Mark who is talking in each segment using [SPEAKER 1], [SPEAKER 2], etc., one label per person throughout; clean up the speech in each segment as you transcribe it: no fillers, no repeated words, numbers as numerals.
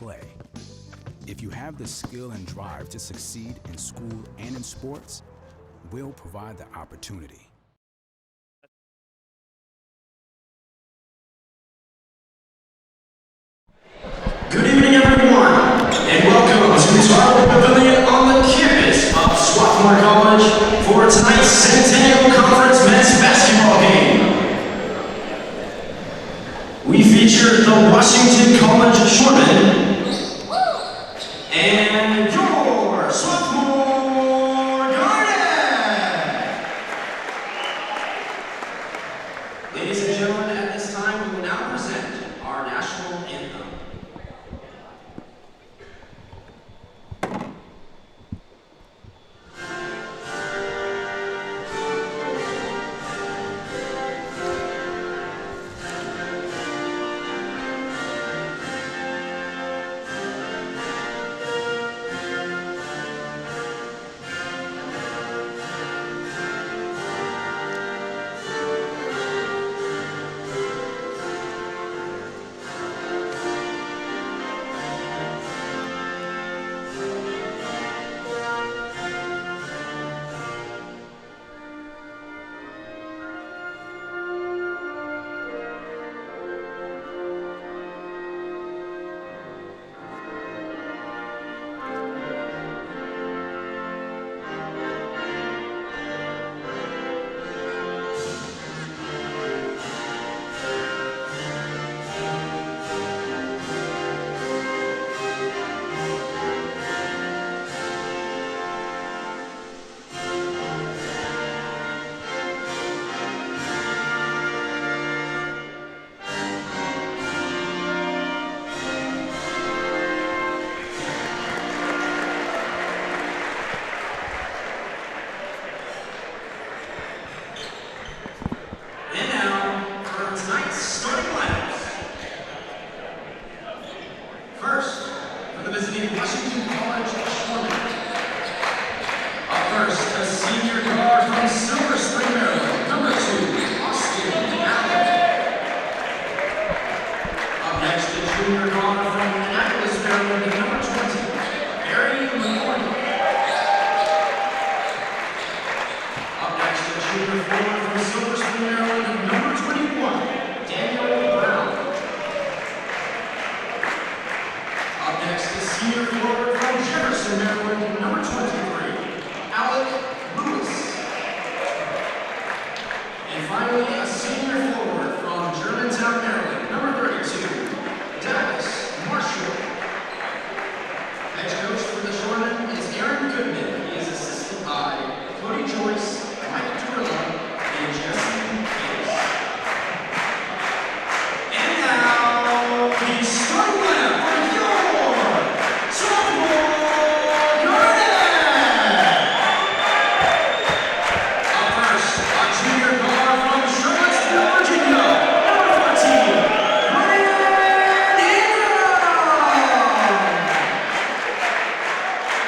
[SPEAKER 1] play. If you have the skill and drive to succeed in school and in sports, we'll provide the opportunity.
[SPEAKER 2] Good evening, everyone, and welcome to the Swarthmore Pavilion on the campus of Swarthmore College for tonight's Centennial Conference men's basketball game. We feature the Washington College Shoremen and your Swarthmore Garden. Ladies and gentlemen, at this time we will now present our national anthem. Washington College Shoremen. Up first, a senior guard from Silver Spring, Maryland, number 2, Austin Allen. Up next, a junior guard from Annapolis, Maryland, number 20, Barry McCormick. Up next, a junior forward from Silver Spring, Maryland, number 21, Daniel Brown. Up next, a senior forward from Jefferson, Maryland, number 23, Alec Lewis. And finally, a senior forward from Germantown, Maryland, number 32, Dallas Marshall. Head coach for the Shoremen is Aaron Goodman. He is assisted by Cody Joyce, Mike Turla, and Jesse Case. And now, the starting lineup for your Swarthmore Garden. Up first, a junior guard from Swarthmore, Virginia, number 14, Ryan Ingram.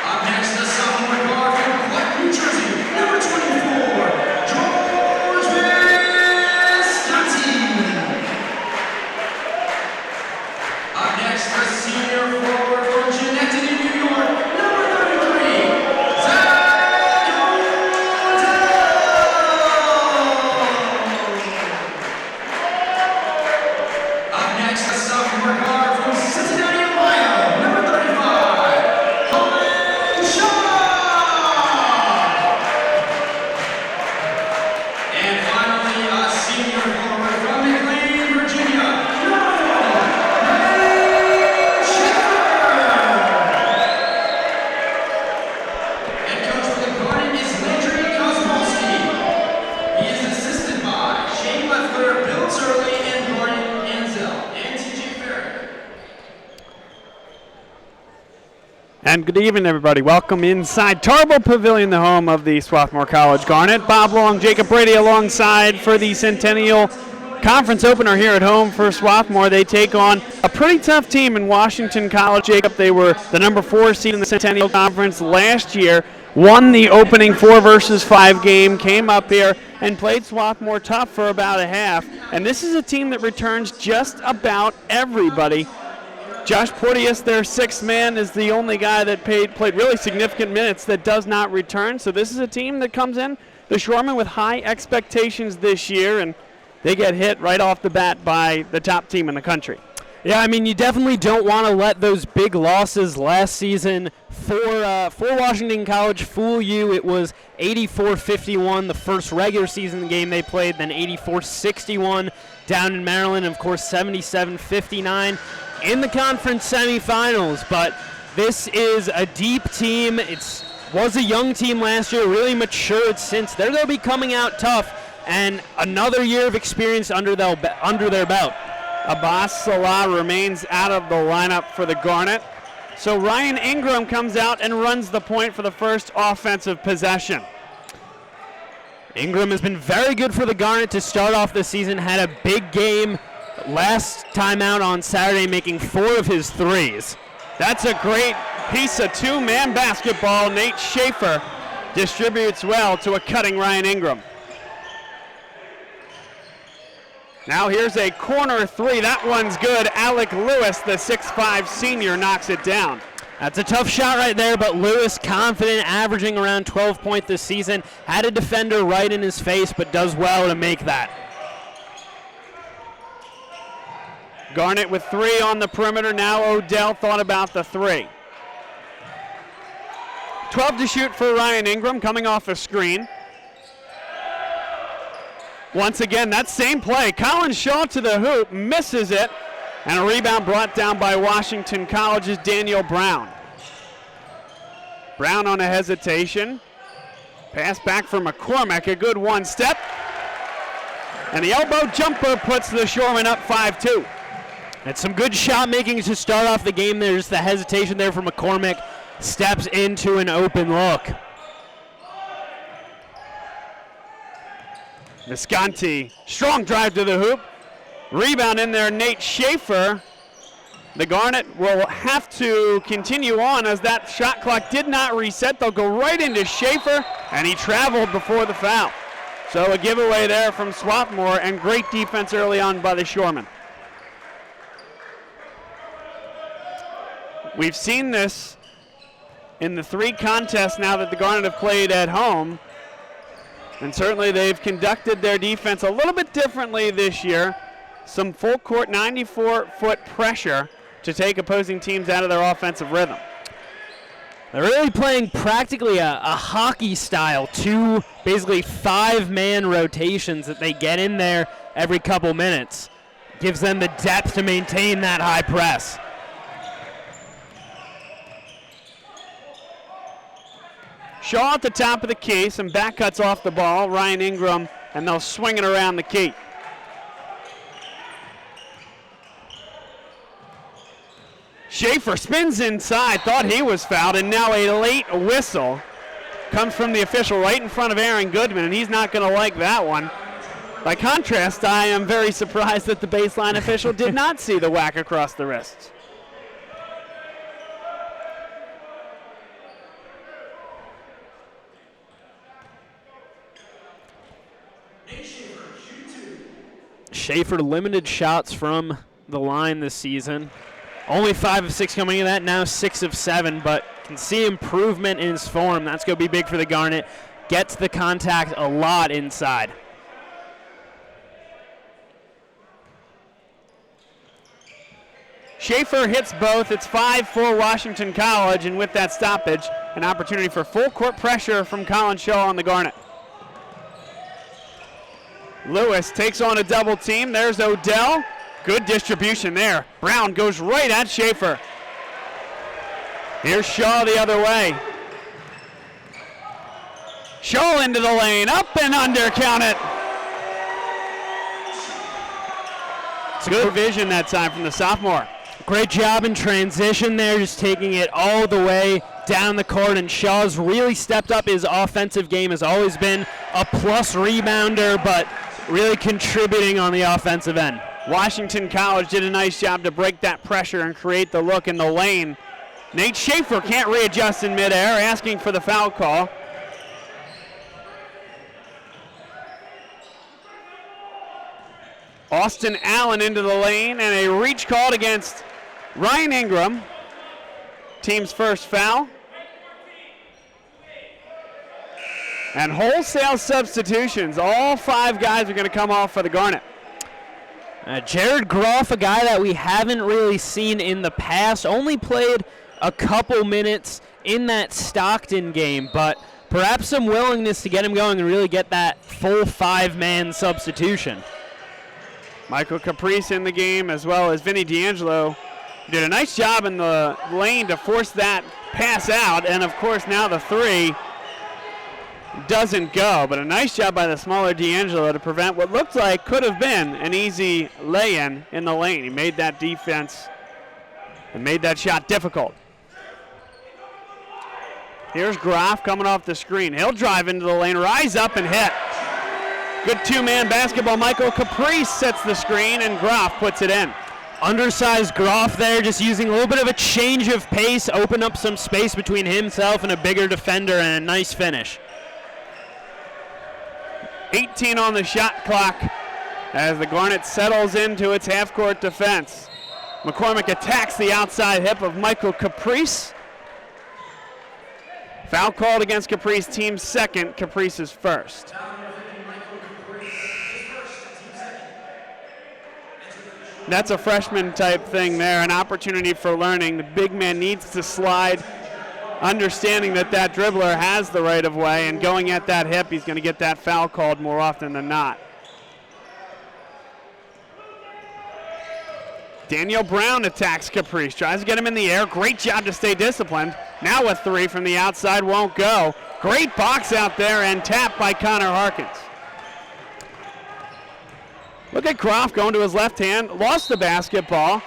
[SPEAKER 2] Up next, a sophomore guard from Clark, New Jersey, number 24, George Visconti. Up next, a senior forward from Schenectady, New York, number 33, Zach Odell. Up next, a sophomore guard from Cincinnati, Ohio, number 35, Colin Shaw. And finally, a senior forward from McLean, Virginia, number 40, Ray Schiffer. Head coach for the Garden is Landry Kozmowski. He is assisted by Shane Leffler, Bill Turley, and Brian Ansel, and TJ Farrell.
[SPEAKER 3] And good evening, everybody. Welcome inside Turbo Pavilion, the home of the Swarthmore College Garnet. Bob Long, Jacob Brady alongside for the Centennial Conference opener here at home for Swarthmore. They take on a pretty tough team in Washington College. Jacob, they were the number 4 seed in the Centennial Conference last year, won the opening 4 versus 5 game, came up here and played Swarthmore tough for about a half. And this is a team that returns just about everybody. Josh Porteous, their sixth man, is the only guy that played really significant minutes that does not return. So this is a team that comes in, the Shoremen, with high expectations this year, and they get hit right off the bat by the top team in the country.
[SPEAKER 4] Yeah, I mean, you definitely don't want to let those big losses last season for Washington College fool you. It was 84-51, the first regular season game they played, then 84-61 down in Maryland, and of course 77-59 in the conference semifinals. But this is a deep team. It was a young team last year, really matured since. They're going to be coming out tough, and another year of experience under their belt.
[SPEAKER 3] Abbas Salah remains out of the lineup for the Garnet. So Ryan Ingram comes out and runs the point for the first offensive possession.
[SPEAKER 4] Ingram has been very good for the Garnet to start off the season. Had a big game last time out on Saturday, making 4 of his threes.
[SPEAKER 3] That's a great piece of two-man basketball. Nate Schaefer distributes well to a cutting Ryan Ingram. Now here's a corner three. That one's good. Alec Lewis, the 6'5 senior, knocks it down.
[SPEAKER 4] That's a tough shot right there, but Lewis confident, averaging around 12 points this season. Had a defender right in his face, but does well to make that.
[SPEAKER 3] Garnet with 3 on the perimeter. Now Odell thought about the 3. 12 to shoot for Ryan Ingram, coming off a screen. Once again, that same play. Colin Shaw to the hoop, misses it, and a rebound brought down by Washington College's Daniel Brown. Brown on a hesitation. Pass back for McCormick, a good one-step. And the elbow jumper puts the Shoremen up 5-2.
[SPEAKER 4] And some good shot making to start off the game. There's the hesitation there for McCormick. Steps into an open look.
[SPEAKER 3] Visconti, strong drive to the hoop. Rebound in there, Nate Schaefer. The Garnet will have to continue on as that shot clock did not reset. They'll go right into Schaefer, and he traveled before the foul. So a giveaway there from Swarthmore, and great defense early on by the Shoremen. We've seen this in the 3 contests now that the Garnet have played at home. And certainly they've conducted their defense a little bit differently this year. Some full court 94-foot pressure to take opposing teams out of their offensive rhythm.
[SPEAKER 4] They're really playing practically a hockey style, 2 basically 5-man rotations that they get in there every couple minutes. Gives them the depth to maintain that high press.
[SPEAKER 3] Shaw at the top of the key, some back cuts off the ball. Ryan Ingram, and they'll swing it around the key. Schaefer spins inside, thought he was fouled, and now a late whistle comes from the official right in front of Aaron Goodman, and he's not going to like that one. By contrast, I am very surprised that the baseline official did not see the whack across the wrists.
[SPEAKER 4] Schaefer limited shots from the line this season. Only 5 of 6 coming in that, now 6 of 7, but can see improvement in his form. That's going to be big for the Garnet. Gets the contact a lot inside.
[SPEAKER 3] Schaefer hits both. It's 5 for Washington College, and with that stoppage, an opportunity for full court pressure from Colin Shaw on the Garnet. Lewis takes on a double team. There's Odell. Good distribution there. Brown goes right at Schaefer. Here's Shaw the other way. Shaw into the lane. Up and under. Count it. It's good vision that time from the sophomore.
[SPEAKER 4] Great job in transition there, just taking it all the way down the court, and Shaw's really stepped up. His offensive game has always been a plus rebounder, but really contributing on the offensive end.
[SPEAKER 3] Washington College did a nice job to break that pressure and create the look in the lane. Nate Schaefer can't readjust in midair, asking for the foul call. Austin Allen into the lane, and a reach called against Ryan Ingram, team's first foul. And wholesale substitutions. All 5 guys are going to come off for the Garnet.
[SPEAKER 4] Jared Groff, a guy that we haven't really seen in the past, only played a couple minutes in that Stockton game, but perhaps some willingness to get him going and really get that full 5-man substitution.
[SPEAKER 3] Michael Caprice in the game, as well as Vinny D'Angelo, did a nice job in the lane to force that pass out, and of course now the 3 doesn't go, but a nice job by the smaller D'Angelo to prevent what looked like could have been an easy lay-in in the lane. He made that defense and made that shot difficult. Here's Groff coming off the screen. He'll drive into the lane, rise up and hit. Good 2-man basketball. Michael Caprice sets the screen and Groff puts it in.
[SPEAKER 4] Undersized Groff there, just using a little bit of a change of pace, open up some space between himself and a bigger defender, and a nice finish.
[SPEAKER 3] 18 on the shot clock as the Garnet settles into its half-court defense. McCormick attacks the outside hip of Michael Caprice. Foul called against Caprice, team second, Caprice's first. That's a freshman type thing there, an opportunity for learning. The big man needs to slide, understanding that that dribbler has the right of way, and going at that hip, he's going to get that foul called more often than not. Daniel Brown attacks Caprice, tries to get him in the air. Great job to stay disciplined. Now a 3 from the outside, won't go. Great box out there and tap by Connor Harkins. Look at Groff going to his left hand, lost the basketball,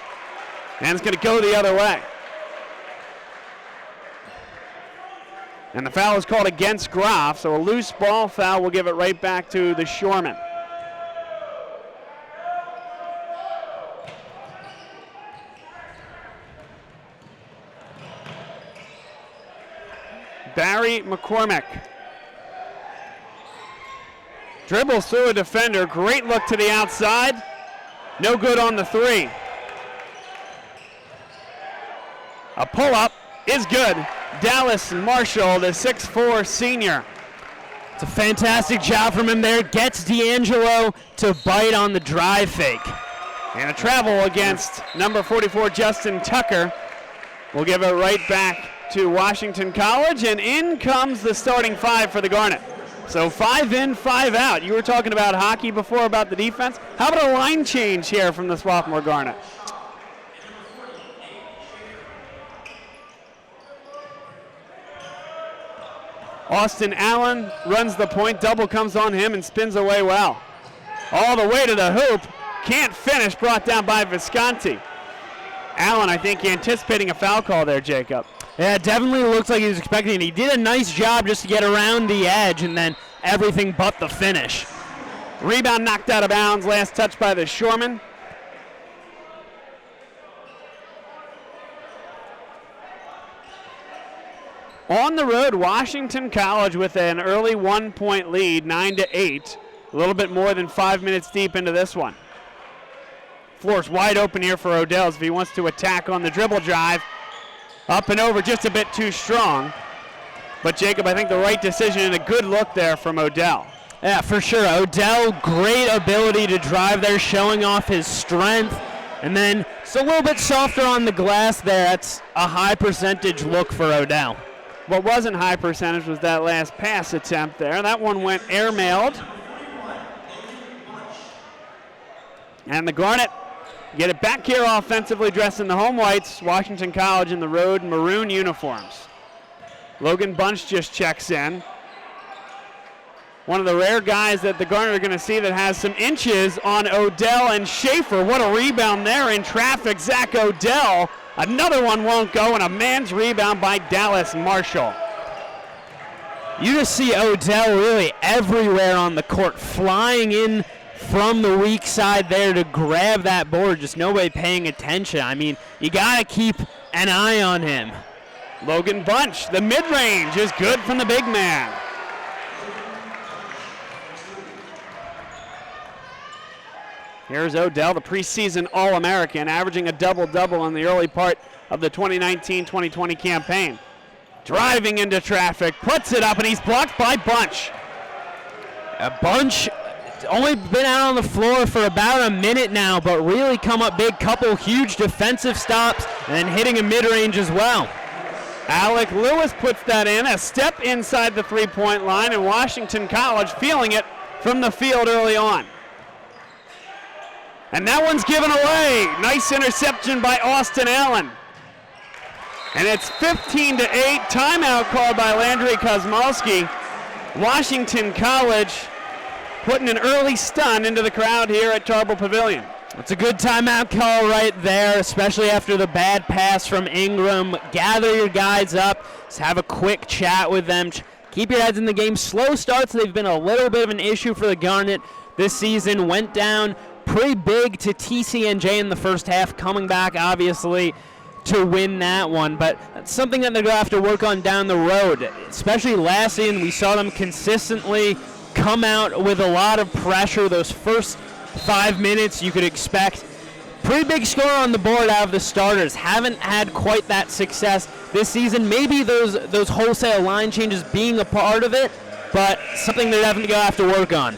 [SPEAKER 3] and it's going to go the other way. And the foul is called against Groff, so a loose ball foul will give it right back to the Shoremen. Barry McCormick dribbles through a defender. Great look to the outside. No good on the 3. A pull-up is good. Dallas Marshall, the 6'4" senior.
[SPEAKER 4] It's a fantastic job from him there. Gets D'Angelo to bite on the drive fake.
[SPEAKER 3] And a travel against number 44, Justin Tucker. We'll give it right back to Washington College, and in comes the starting 5 for the Garnet. So 5 in, 5 out. You were talking about hockey before, about the defense. How about a line change here from the Swarthmore Garnet? Austin Allen runs the point. Double comes on him and spins away well. All the way to the hoop. Can't finish. Brought down by Visconti. Allen, I think, anticipating a foul call there, Jacob.
[SPEAKER 4] Yeah, it definitely looks like he was expecting it. He did a nice job just to get around the edge, and then everything but the finish.
[SPEAKER 3] Rebound knocked out of bounds. Last touch by the Shoreman. On the road, Washington College with an early 1-point lead, 9-8. A little bit more than 5 minutes deep into this one. Floor's wide open here for O'Dell if he wants to attack on the dribble drive. Up and over, just a bit too strong. But Jacob, I think the right decision and a good look there from O'Dell.
[SPEAKER 4] Yeah, for sure. O'Dell, great ability to drive there, showing off his strength. And then it's a little bit softer on the glass there. That's a high percentage look for O'Dell.
[SPEAKER 3] What wasn't high percentage was that last pass attempt there. That one went airmailed. And the Garnet get it back here offensively, dressed in the home whites. Washington College in the road maroon uniforms. Logan Bunch just checks in. One of the rare guys that the Garnet are going to see that has some inches on O'Dell and Schaefer. What a rebound there in traffic. Zach O'Dell. Another one won't go, and a man's rebound by Dallas Marshall.
[SPEAKER 4] You just see O'Dell really everywhere on the court, flying in from the weak side there to grab that board. Just nobody paying attention. I mean, you got to keep an eye on him.
[SPEAKER 3] Logan Bunch, the mid-range is good from the big man. Here's Odell, the preseason All-American, averaging a double-double in the early part of the 2019-2020 campaign. Driving into traffic, puts it up, and he's blocked by Bunch.
[SPEAKER 4] Bunch only been out on the floor for about a minute now, but really come up big. Couple huge defensive stops, and then hitting a mid-range as well.
[SPEAKER 3] Alec Lewis puts that in, a step inside the three-point line, and Washington College feeling it from the field early on. And that one's given away. Nice interception by Austin Allen. And it's 15-8, timeout called by Landry Kosmowski. Washington College putting an early stun into the crowd here at Tarbell Pavilion.
[SPEAKER 4] It's a good timeout call right there, especially after the bad pass from Ingram. Gather your guys up, just have a quick chat with them. Keep your heads in the game. Slow starts, they've been a little bit of an issue for the Garnet this season. Went down pretty big to TCNJ in the first half, coming back obviously to win that one, but that's something that they're going to have to work on down the road. Especially last season, we saw them consistently come out with a lot of pressure. Those first 5 minutes, you could expect pretty big score on the board out of the starters. Haven't had quite that success this season. Maybe those wholesale line changes being a part of it, but something they're definitely going to have to work on.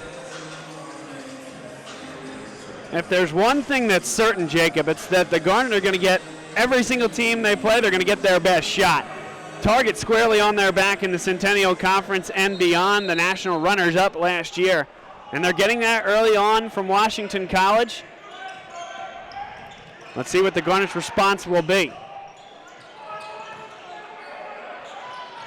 [SPEAKER 3] If there's one thing that's certain, Jacob, it's that the Garnet are going to get every single team they play, they're going to get their best shot. Target squarely on their back in the Centennial Conference and beyond, the national runners-up last year. And they're getting that early on from Washington College. Let's see what the Garnet's response will be.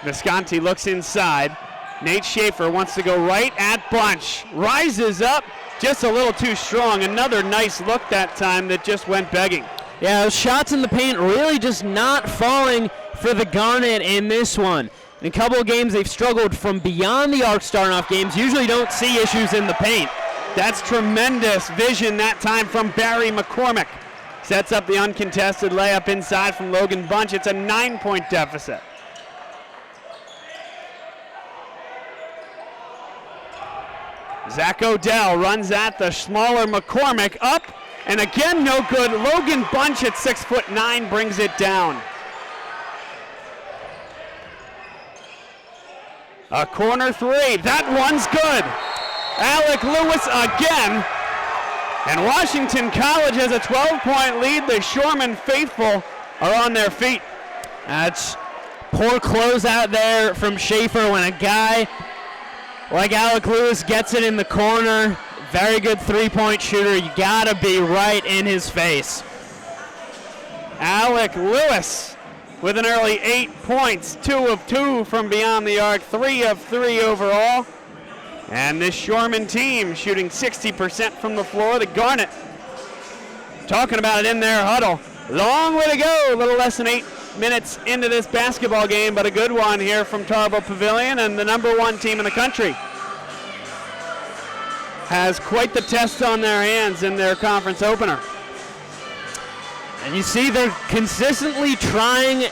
[SPEAKER 3] Visconti looks inside. Nate Schaefer wants to go right at Bunch. Rises up, just a little too strong. Another nice look that time that just went begging.
[SPEAKER 4] Yeah, those shots in the paint really just not falling for the Garnet in this one. In a couple of games, they've struggled from beyond the arc starting off games. Usually don't see issues in the paint.
[SPEAKER 3] That's tremendous vision that time from Barry McCormick. Sets up the uncontested layup inside from Logan Bunch. It's a 9-point deficit. Zach Odell runs at the smaller McCormick, up, and again no good. Logan Bunch at 6'9" brings it down. A corner three, that one's good. Alec Lewis again, and Washington College has a 12-point lead. The Shoreman faithful are on their feet.
[SPEAKER 4] That's poor closeout there from Schaefer when a guy like Alec Lewis gets it in the corner. Very good three-point shooter. You gotta be right in his face.
[SPEAKER 3] Alec Lewis with an early 8 points, 2 of 2 from beyond the arc, 3 of 3 overall. And this Shoreman team shooting 60% from the floor. The Garnet talking about it in their huddle. Long way to go, a little less than 8 minutes into this basketball game, but a good one here from Tarbell Pavilion, and the #1 team in the country has quite the test on their hands in their conference opener.
[SPEAKER 4] And you see they're consistently trying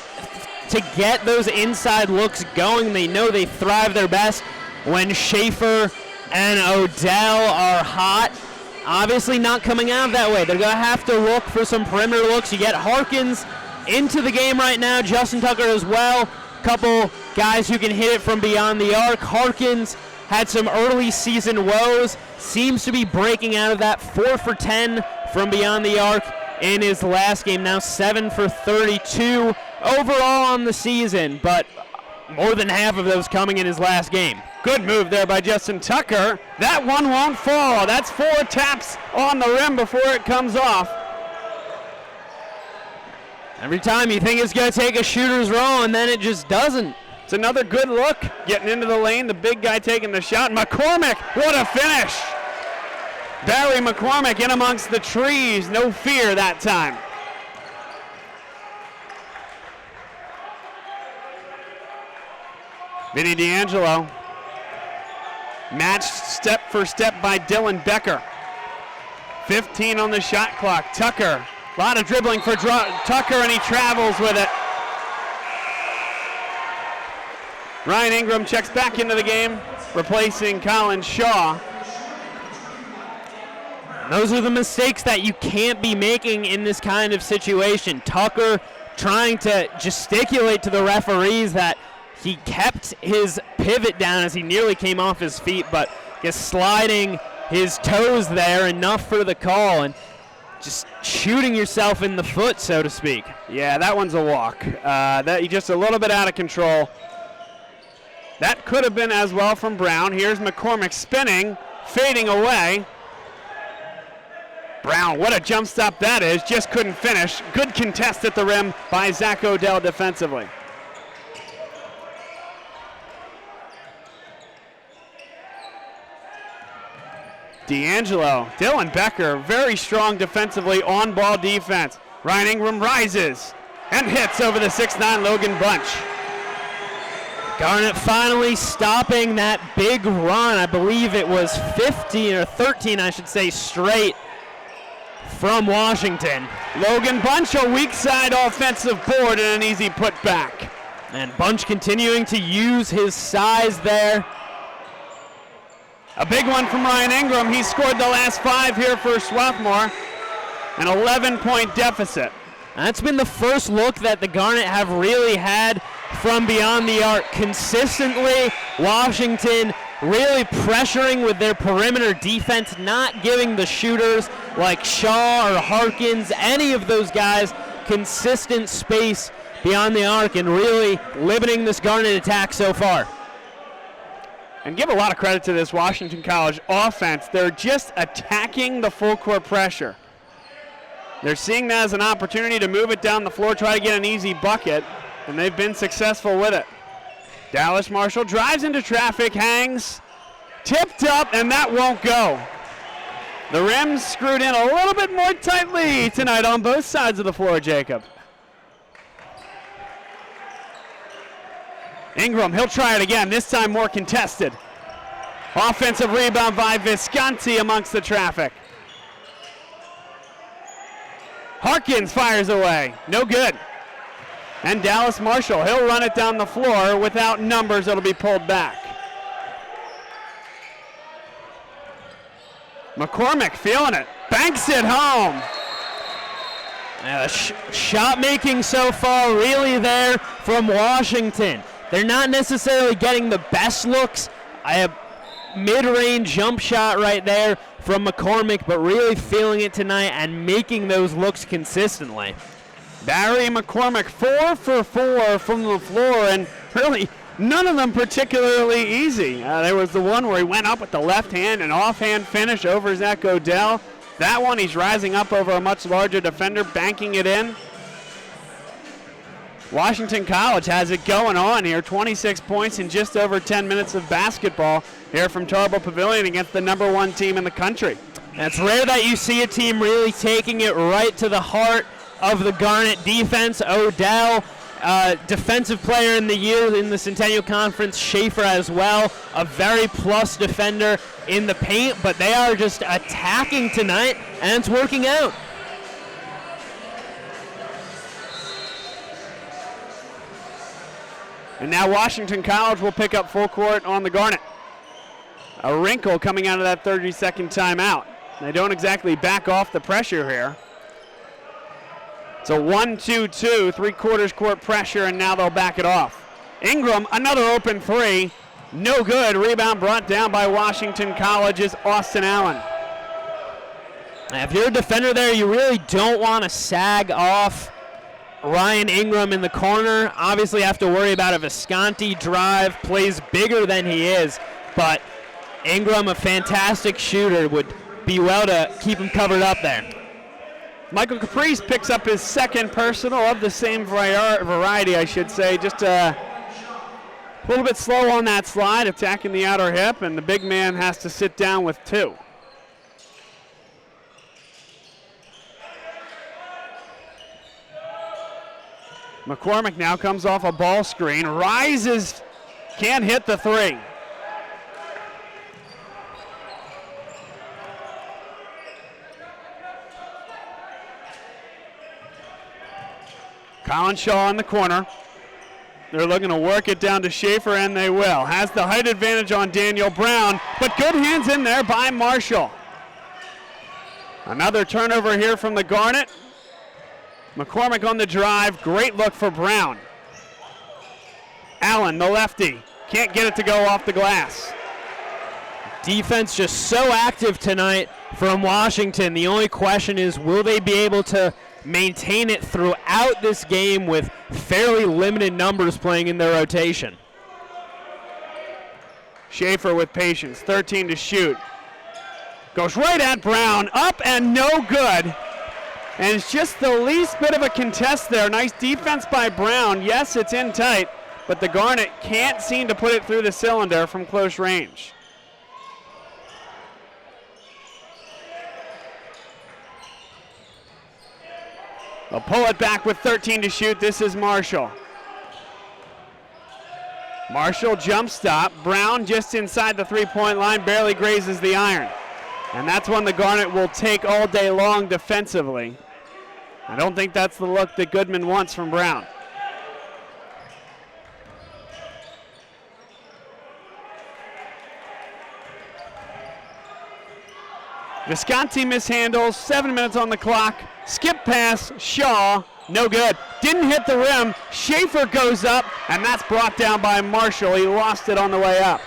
[SPEAKER 4] to get those inside looks going. They know they thrive their best when Schaefer and Odell are hot. Obviously not coming out that way. They're going to have to look for some perimeter looks. You get Harkins into the game right now, Justin Tucker as well. Couple guys who can hit it from beyond the arc. Harkins had some early season woes, seems to be breaking out of that. 4 for 10 from beyond the arc in his last game. Now 7 for 32 overall on the season, but more than half of those coming in his last game.
[SPEAKER 3] Good move there by Justin Tucker. That one won't fall. That's 4 taps on the rim before it comes off.
[SPEAKER 4] Every time you think it's going to take a shooter's roll, and then it just doesn't.
[SPEAKER 3] It's another good look. Getting into the lane, the big guy taking the shot. McCormick, what a finish. Barry McCormick in amongst the trees. No fear that time. Vinny D'Angelo. Matched step for step by Dylan Becker. 15 on the shot clock. Tucker. A lot of dribbling for Tucker, and he travels with it. Ryan Ingram checks back into the game, replacing Colin Shaw.
[SPEAKER 4] Those are the mistakes that you can't be making in this kind of situation. Tucker trying to gesticulate to the referees that he kept his pivot down as he nearly came off his feet, but just sliding his toes there, enough for the call, and just shooting yourself in the foot, so to speak.
[SPEAKER 3] Yeah, that one's a walk. That just a little bit out of control. That could have been as well from Brown. Here's McCormick spinning, fading away. Brown, what a jump stop that is. Just couldn't finish. Good contest at the rim by Zach Odell defensively. D'Angelo, Dylan Becker, very strong defensively, on-ball defense. Ryan Ingram rises and hits over the 6'9" Logan Bunch.
[SPEAKER 4] Garnet finally stopping that big run. I believe it was 15 or 13, I should say, straight from Washington.
[SPEAKER 3] Logan Bunch, a weak side offensive board and an easy putback.
[SPEAKER 4] And Bunch continuing to use his size there.
[SPEAKER 3] A big one from Ryan Ingram. He scored the last 5 here for Swarthmore. An 11-point deficit.
[SPEAKER 4] That's been the first look that the Garnet have really had from beyond the arc. Consistently, Washington really pressuring with their perimeter defense, not giving the shooters like Shaw or Harkins, any of those guys, consistent space beyond the arc, and really limiting this Garnet attack so far.
[SPEAKER 3] And give a lot of credit to this Washington College offense. They're just attacking the full court pressure. They're seeing that as an opportunity to move it down the floor, try to get an easy bucket, and they've been successful with it. Dallas Marshall drives into traffic, hangs, tipped up, and that won't go. The rim's screwed in a little bit more tightly tonight on both sides of the floor, Jacob. Ingram, he'll try it again, this time more contested. Offensive rebound by Visconti amongst the traffic. Harkins fires away, no good. And Dallas Marshall, he'll run it down the floor. Without numbers, it'll be pulled back. McCormick feeling it, banks it home.
[SPEAKER 4] Shot making so far really there from Washington. They're not necessarily getting the best looks. I have mid-range jump shot right there from McCormick, but really feeling it tonight and making those looks consistently.
[SPEAKER 3] Barry McCormick 4 for 4 from the floor, and really none of them particularly easy. There was the one where he went up with the left hand and offhand finish over Zach Odell. That one he's rising up over a much larger defender, banking it in. Washington College has it going on here. 26 points in just over 10 minutes of basketball here from Tarbell Pavilion against the #1 team in the country.
[SPEAKER 4] It's rare that you see a team really taking it right to the heart of the Garnet defense. Odell, defensive player in the year in the Centennial Conference. Schaefer as well, a very plus defender in the paint, but they are just attacking tonight, and it's working out.
[SPEAKER 3] And now Washington College will pick up full court on the Garnet. A wrinkle coming out of that 30-second timeout. They don't exactly back off the pressure here. It's a 1-2-2, 3/4 court pressure, and now they'll back it off. Ingram, another open 3. No good. Rebound brought down by Washington College's Austin Allen.
[SPEAKER 4] If you're a defender there, you really don't want to sag off Ryan Ingram in the corner. Obviously have to worry about a Visconti drive, plays bigger than he is, but Ingram, a fantastic shooter, would be well to keep him covered up there.
[SPEAKER 3] Michael Caprice picks up his second personal of the same variety, I should say. Just a little bit slow on that slide, attacking the outer hip, and the big man has to sit down with 2. McCormick now comes off a ball screen, rises, can't hit the 3. Colin Shaw in the corner. They're looking to work it down to Schaefer, and they will. Has the height advantage on Daniel Brown, but good hands in there by Marshall. Another turnover here from the Garnet. McCormick on the drive. Great look for Brown. Allen, the lefty, can't get it to go off the glass.
[SPEAKER 4] Defense just so active tonight from Washington. The only question is, will they be able to maintain it throughout this game with fairly limited numbers playing in their rotation?
[SPEAKER 3] Schaefer with patience, 13 to shoot. Goes right at Brown, up and no good. And it's just the least bit of a contest there. Nice defense by Brown. Yes, it's in tight, but the Garnet can't seem to put it through the cylinder from close range. They'll pull it back with 13 to shoot. This is Marshall. Marshall jump stop. Brown just inside the three-point line, barely grazes the iron. And that's one the Garnet will take all day long defensively. I don't think that's the look that Goodman wants from Brown. Visconti mishandles, 7 minutes on the clock. Skip pass, Shaw, no good. Didn't hit the rim. Schaefer goes up, and that's brought down by Marshall. He lost it on the way up.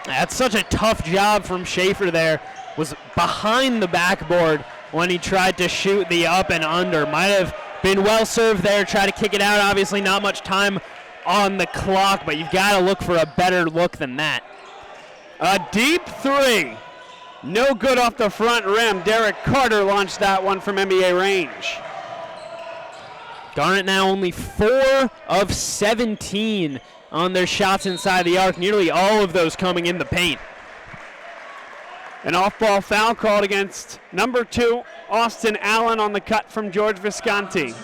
[SPEAKER 4] That's such a tough job from Schaefer there. Was behind the backboard when he tried to shoot the up and under. Might have been well served there, try to kick it out. Obviously not much time on the clock, but you've got to look for a better look than that.
[SPEAKER 3] A deep three. No good off the front rim. Derek Carter launched that one from NBA range.
[SPEAKER 4] Garnet now only 4 of 17 on their shots inside the arc, nearly all of those coming in the paint.
[SPEAKER 3] An off-ball foul called against number 2, Austin Allen, on the cut from George Visconti.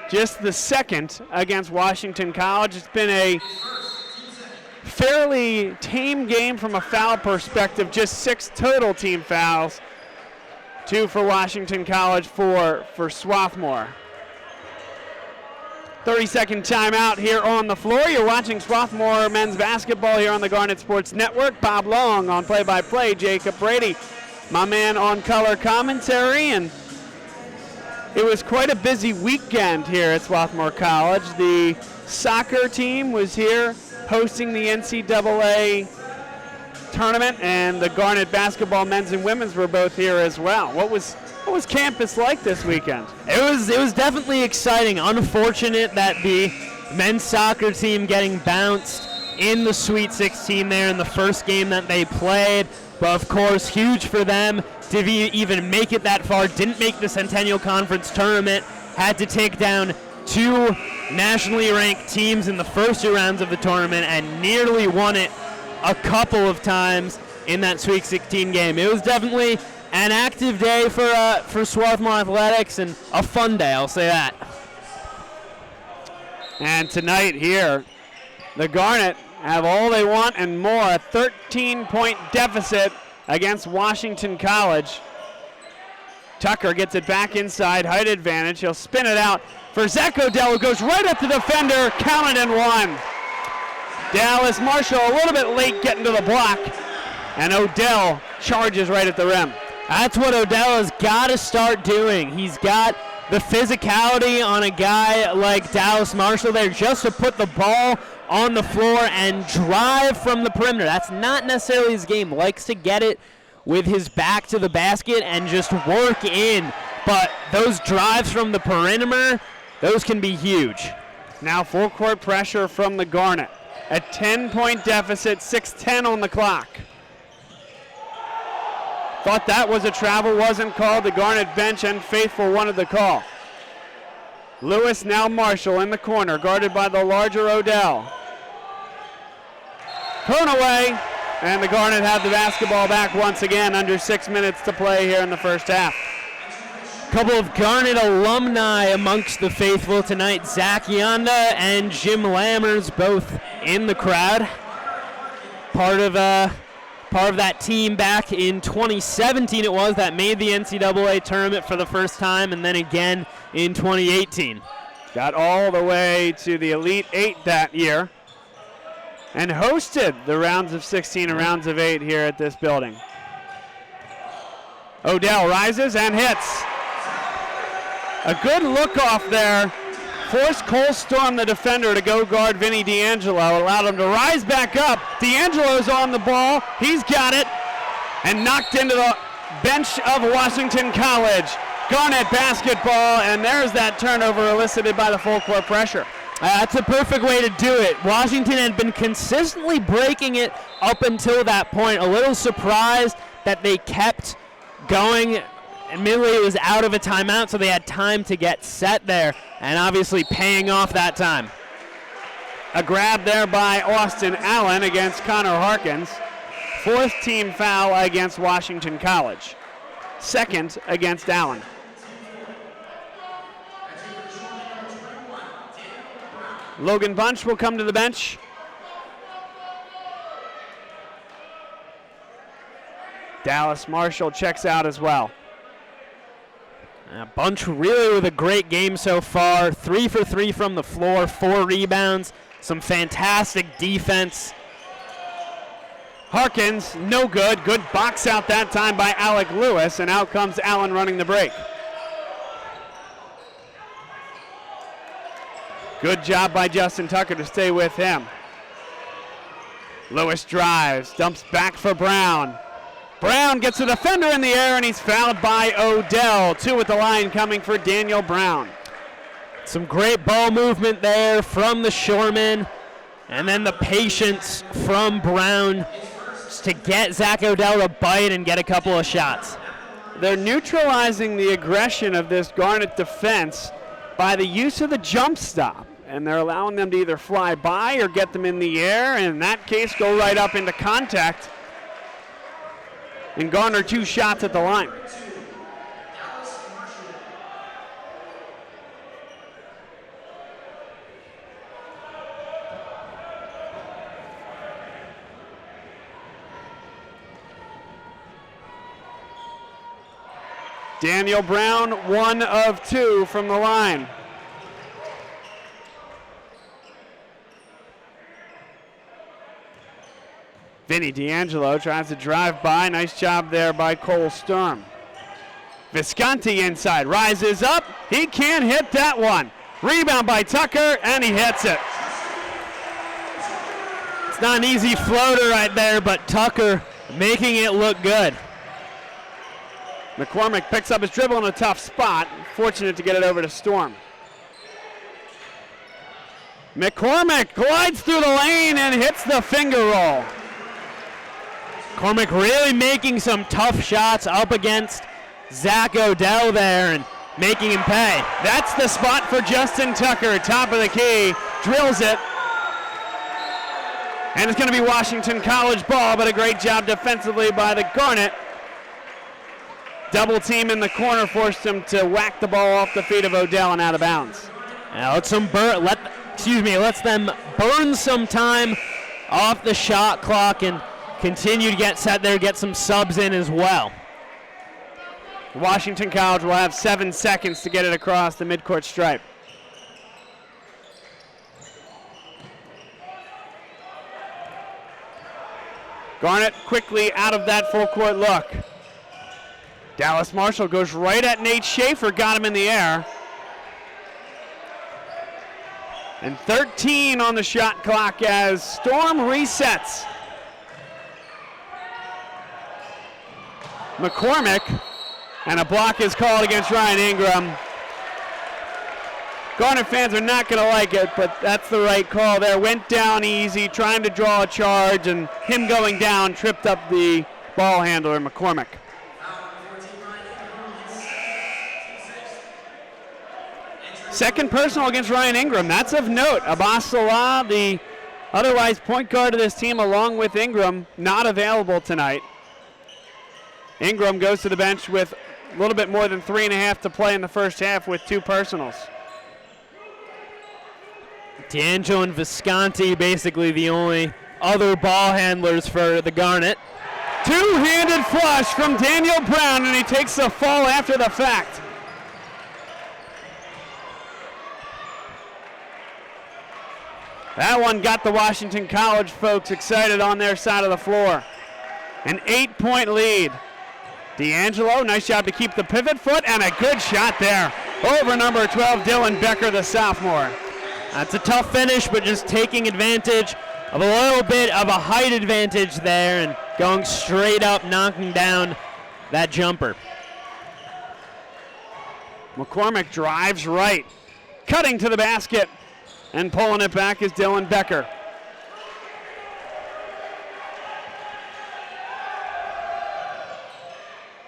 [SPEAKER 3] Just the second against Washington College. It's been a fairly tame game from a foul perspective, just 6 total team fouls. 2 for Washington College, 4 for Swarthmore. 30-second timeout here on the floor. You're watching Swarthmore men's basketball here on the Garnet Sports Network. Bob Long on play-by-play, Jacob Brady, my man on color commentary, and it was quite a busy weekend here at Swarthmore College. The soccer team was here hosting the NCAA tournament, and the Garnet basketball men's and women's were both here as well. What was campus like this weekend?
[SPEAKER 4] It was definitely exciting. Unfortunate that the men's soccer team getting bounced in the Sweet 16 there in the first game that they played. But of course, huge for them to even make it that far. Didn't make the Centennial Conference tournament. Had to take down 2 nationally ranked teams in the first 2 rounds of the tournament and nearly won it a couple of times in that Sweet 16 game. It was definitely an active day for Swarthmore Athletics, and a fun day, I'll say that.
[SPEAKER 3] And tonight here, the Garnet have all they want and more. A 13-point deficit against Washington College. Tucker gets it back inside, height advantage. He'll spin it out for Zach Odell, who goes right at the defender, counted and one. Dallas Marshall a little bit late getting to the block, and Odell charges right at the rim.
[SPEAKER 4] That's what Odell has got to start doing. He's got the physicality on a guy like Dallas Marshall there just to put the ball on the floor and drive from the perimeter. That's not necessarily his game. Likes to get it with his back to the basket and just work in. But those drives from the perimeter, those can be huge.
[SPEAKER 3] Now full court pressure from the Garnet. A 10-point deficit, 6:10 on the clock. Thought that was a travel, wasn't called. The Garnet bench and Faithful wanted the call. Lewis, now Marshall in the corner, guarded by the larger Odell. Thrown away, and the Garnet have the basketball back once again, under 6 minutes to play here in the first half.
[SPEAKER 4] Couple of Garnet alumni amongst the Faithful tonight. Zach Yonda and Jim Lammers both in the crowd. Part of that team back in 2017 it was that made the NCAA tournament for the first time, and then again in 2018.
[SPEAKER 3] Got all the way to the Elite 8 that year and hosted the rounds of 16 and rounds of 8 here at this building. Odell rises and hits. A good look off there. Forced Cole Storm, the defender, to go guard Vinny D'Angelo. Allowed him to rise back up. D'Angelo's on the ball. He's got it. And knocked into the bench of Washington College. Garnet basketball, and there's that turnover elicited by the full court pressure.
[SPEAKER 4] That's a perfect way to do it. Washington had been consistently breaking it up until that point. A little surprised that they kept going. Admittedly, it was out of a timeout, so they had time to get set there, and obviously paying off that time.
[SPEAKER 3] A grab there by Austin Allen against Connor Harkins. 4th team foul against Washington College. 2nd against Allen. Logan Bunch will come to the bench. Dallas Marshall checks out as well.
[SPEAKER 4] Bunch really with a great game so far. 3 for 3 from the floor, 4 rebounds, some fantastic defense.
[SPEAKER 3] Harkins, no good. Good box out that time by Alec Lewis, and out comes Allen running the break. Good job by Justin Tucker to stay with him. Lewis drives, dumps back for Brown. Brown gets a defender in the air, and he's fouled by Odell. 2 at the line coming for Daniel Brown.
[SPEAKER 4] Some great ball movement there from the Shoreman, and then the patience from Brown to get Zach Odell to bite and get a couple of shots.
[SPEAKER 3] They're neutralizing the aggression of this Garnet defense by the use of the jump stop, and they're allowing them to either fly by or get them in the air, and in that case go right up into contact and garner 2 shots at the line. Daniel Brown, 1 of 2 from the line. Vinny D'Angelo tries to drive by. Nice job there by Cole Sturm. Visconti inside, rises up. He can't hit that one. Rebound by Tucker, and he hits it.
[SPEAKER 4] It's not an easy floater right there, but Tucker making it look good.
[SPEAKER 3] McCormick picks up his dribble in a tough spot. Fortunate to get it over to Storm. McCormick glides through the lane and hits the finger roll.
[SPEAKER 4] McCormick really making some tough shots up against Zach Odell there and making him pay.
[SPEAKER 3] That's the spot for Justin Tucker, top of the key, drills it. And it's going to be Washington College ball, but a great job defensively by the Garnet. Double team in the corner forced him to whack the ball off the feet of Odell and out of bounds.
[SPEAKER 4] Now lets them burn some time off the shot clock and continue to get set there, get some subs in as well.
[SPEAKER 3] Washington College will have 7 seconds to get it across the midcourt stripe. Garnet quickly out of that full court look. Dallas Marshall goes right at Nate Schaefer, got him in the air. And 13 on the shot clock as Storm resets. McCormick, and a block is called against Ryan Ingram. Garnet fans are not going to like it, but that's the right call there. Went down easy, trying to draw a charge, and him going down tripped up the ball handler, McCormick. Second personal against Ryan Ingram. That's of note. Abbas Salah, the otherwise point guard of this team, along with Ingram, not available tonight. Ingram goes to the bench with a little bit more than 3.5 to play in the first half with 2 personals.
[SPEAKER 4] D'Angelo and Visconti basically the only other ball handlers for the Garnet.
[SPEAKER 3] Two-handed flush from Daniel Brown, and he takes the fall after the fact. That one got the Washington College folks excited on their side of the floor. An 8-point lead. D'Angelo, nice job to keep the pivot foot, and a good shot there over number 12, Dylan Becker, the sophomore.
[SPEAKER 4] That's a tough finish, but just taking advantage of a little bit of a height advantage there and going straight up, knocking down that jumper.
[SPEAKER 3] McCormick drives right, cutting to the basket, and pulling it back is Dylan Becker.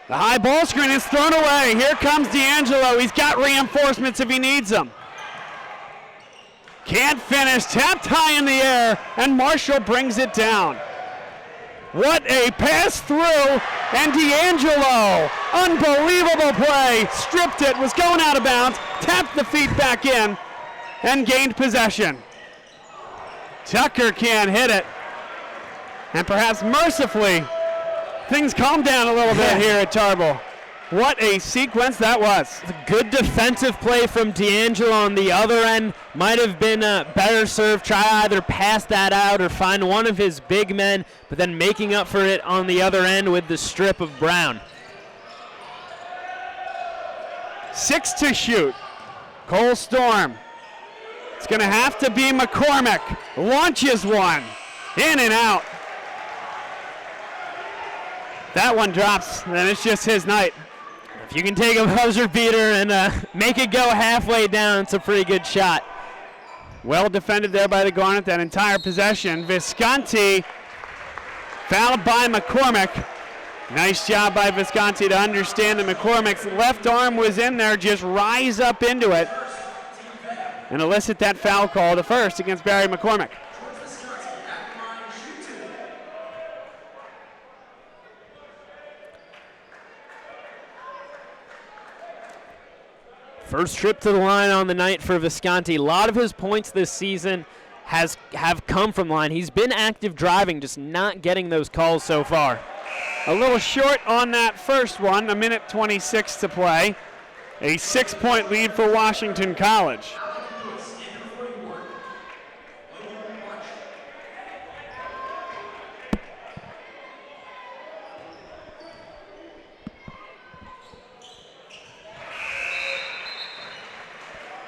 [SPEAKER 3] The high ball screen is thrown away. Here comes D'Angelo. He's got reinforcements if he needs them. Can't finish, tapped high in the air, and Marshall brings it down. What a pass through, and D'Angelo, unbelievable play, stripped it, was going out of bounds, tapped the feet back in, and gained possession. Tucker can't hit it, and perhaps mercifully, things calmed down a little bit here at Tarbell. What a sequence that was.
[SPEAKER 4] It's a good defensive play from D'Angelo on the other end. Might have been a better serve. Try to either pass that out or find one of his big men, but then making up for it on the other end with the strip of Brown.
[SPEAKER 3] 6 to shoot. Cole Storm. It's going to have to be McCormick. Launches one. In and out. That one drops, and it's just his night.
[SPEAKER 4] If you can take a buzzer beater and make it go halfway down, it's a pretty good shot.
[SPEAKER 3] Well defended there by the Garnet that entire possession. Visconti fouled by McCormick. Nice job by Visconti to understand that McCormick's left arm was in there, just rise up into it and elicit that foul call, the first against Barry McCormick.
[SPEAKER 4] First trip to the line on the night for Visconti. A lot of his points this season have come from the line. He's been active driving, just not getting those calls so far.
[SPEAKER 3] A little short on that first one, 1:26 to play. A 6-point lead for Washington College.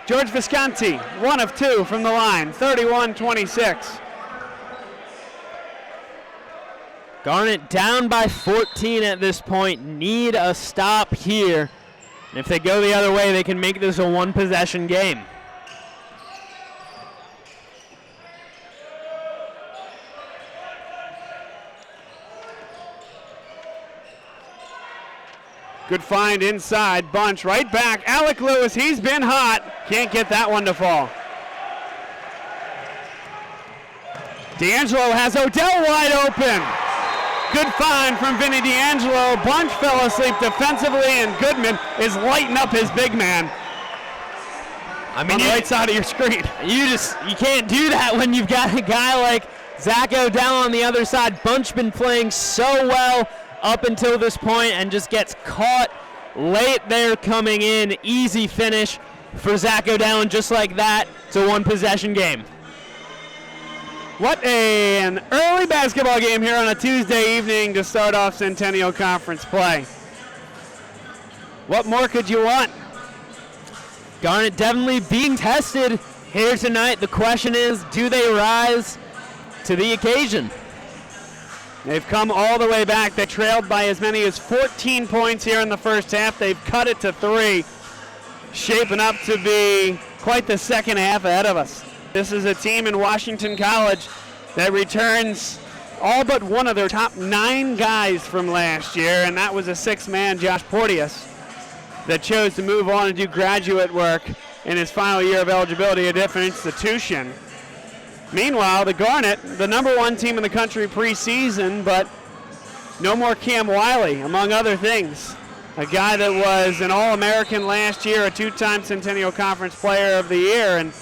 [SPEAKER 3] George Visconti, 1 of 2 from the line, 31-26.
[SPEAKER 4] Garnet down by 14 at this point. Need a stop here. And if they go the other way, they can make this a one-possession game.
[SPEAKER 3] Good find inside, bunch right back. Alec Lewis, he's been hot. Can't get that one to fall. D'Angelo has Odell wide open. Good find from Vinny D'Angelo. Bunch fell asleep defensively, and Goodman is lighting up his big man. I mean, on the right side of your screen.
[SPEAKER 4] You can't do that when you've got a guy like Zach Odell on the other side. Bunch been playing so well up until this point and just gets caught late there coming in. Easy finish for Zach Odell, and just like that, it's a one-possession game.
[SPEAKER 3] What an early basketball game here on a Tuesday evening to start off Centennial Conference play. What more could you want?
[SPEAKER 4] Garnet definitely being tested here tonight. The question is, do they rise to the occasion?
[SPEAKER 3] They've come all the way back. They trailed by as many as 14 points here in the first half. They've cut it to 3, shaping up to be quite the second half ahead of us. This is a team in Washington College that returns all but one of their top 9 guys from last year, and that was a 6-man Josh Porteous that chose to move on and do graduate work in his final year of eligibility at a different institution. Meanwhile, the Garnet, the number 1 team in the country preseason, but no more Cam Wiley, among other things. A guy that was an All-American last year, a 2-time Centennial Conference Player of the Year, and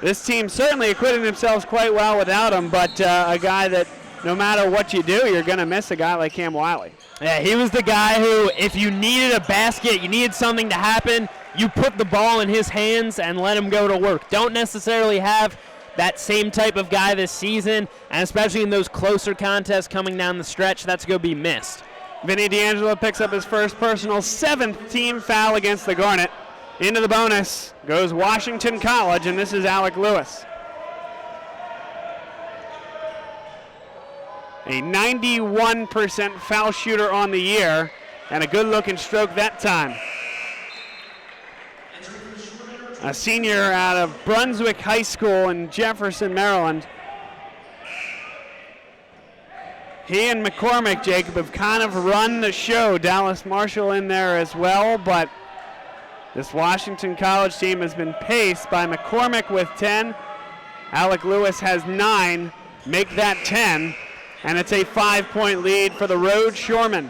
[SPEAKER 3] this team certainly acquitted themselves quite well without him, but a guy that no matter what you do, you're going to miss a guy like Cam Wiley.
[SPEAKER 4] Yeah, he was the guy who, if you needed a basket, you needed something to happen, you put the ball in his hands and let him go to work. Don't necessarily have that same type of guy this season, and especially in those closer contests coming down the stretch, that's going to be missed.
[SPEAKER 3] Vinny D'Angelo picks up his first personal 7th team foul against the Garnet. Into the bonus goes Washington College, and this is Alec Lewis. A 91% foul shooter on the year, and a good-looking stroke that time. A senior out of Brunswick High School in Jefferson, Maryland. He and McCormick, Jacob, have kind of run the show. Dallas Marshall in there as well, but this Washington College team has been paced by McCormick with 10. Alec Lewis has 9. Make that 10, and it's a 5-point lead for the Road Shoremen.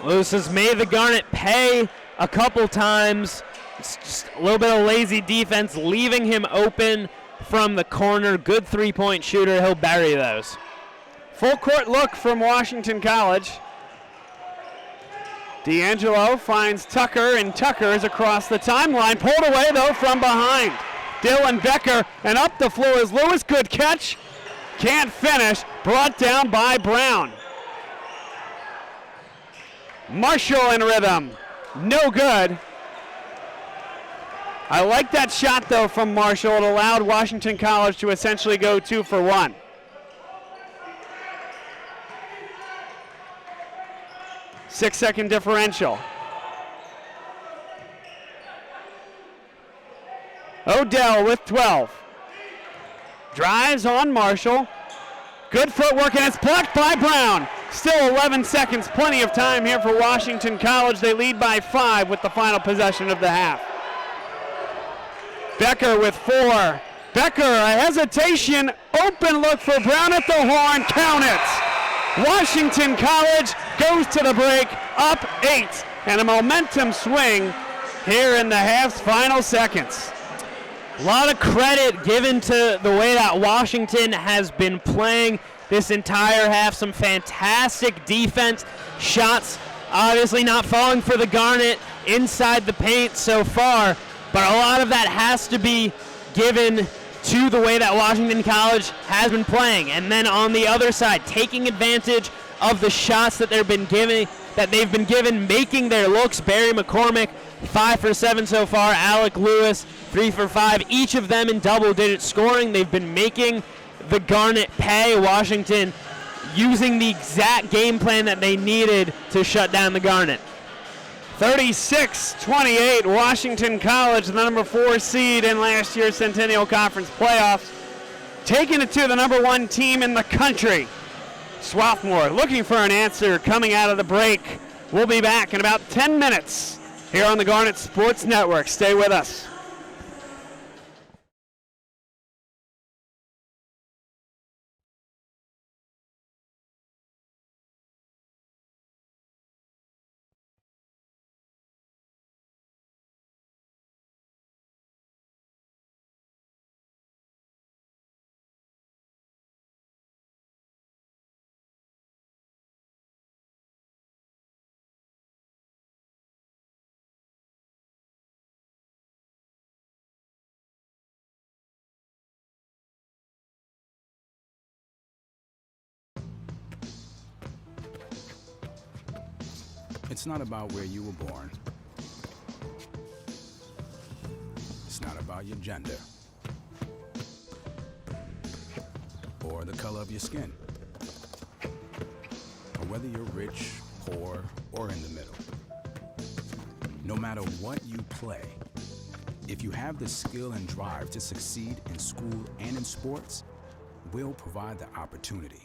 [SPEAKER 4] Lewis has made the Garnet pay a couple times. It's just a little bit of lazy defense, leaving him open from the corner. Good three-point shooter. He'll bury those.
[SPEAKER 3] Full court look from Washington College. D'Angelo finds Tucker, and Tucker is across the timeline. Pulled away, though, from behind. Dylan Becker, and up the floor is Lewis. Good catch. Can't finish. Brought down by Brown. Marshall in rhythm. No good. I like that shot, though, from Marshall. It allowed Washington College to essentially go 2 for 1. Six-second differential. Odell with 12. Drives on Marshall. Good footwork, and it's blocked by Brown. Still 11 seconds, plenty of time here for Washington College. They lead by 5 with the final possession of the half. Becker with 4. Becker, a hesitation, open look for Brown at the horn, count it. Washington College goes to the break, up 8, and a momentum swing here in the half's final seconds.
[SPEAKER 4] A lot of credit given to the way that Washington has been playing this entire half. Some fantastic defense. Shots obviously not falling for the Garnet inside the paint so far, but a lot of that has to be given to the way that Washington College has been playing. And then on the other side, taking advantage of the shots that they've been given, making their looks. Barry McCormick, 5 for 7 so far. Alec Lewis, 3 for 5. Each of them in double-digit scoring. They've been making the Garnet pay. Washington using the exact game plan that they needed to shut down the Garnet.
[SPEAKER 3] 36-28, Washington College, the number 4 seed in last year's Centennial Conference playoffs, taking it to the number 1 team in the country. Swarthmore looking for an answer coming out of the break. We'll be back in about 10 minutes here on the Garnet Sports Network. Stay with us.
[SPEAKER 1] It's not about where you were born. It's not about your gender or the color of your skin, or whether you're rich, poor, or in the middle. No matter what you play, if you have the skill and drive to succeed in school and in sports, we'll provide the opportunity.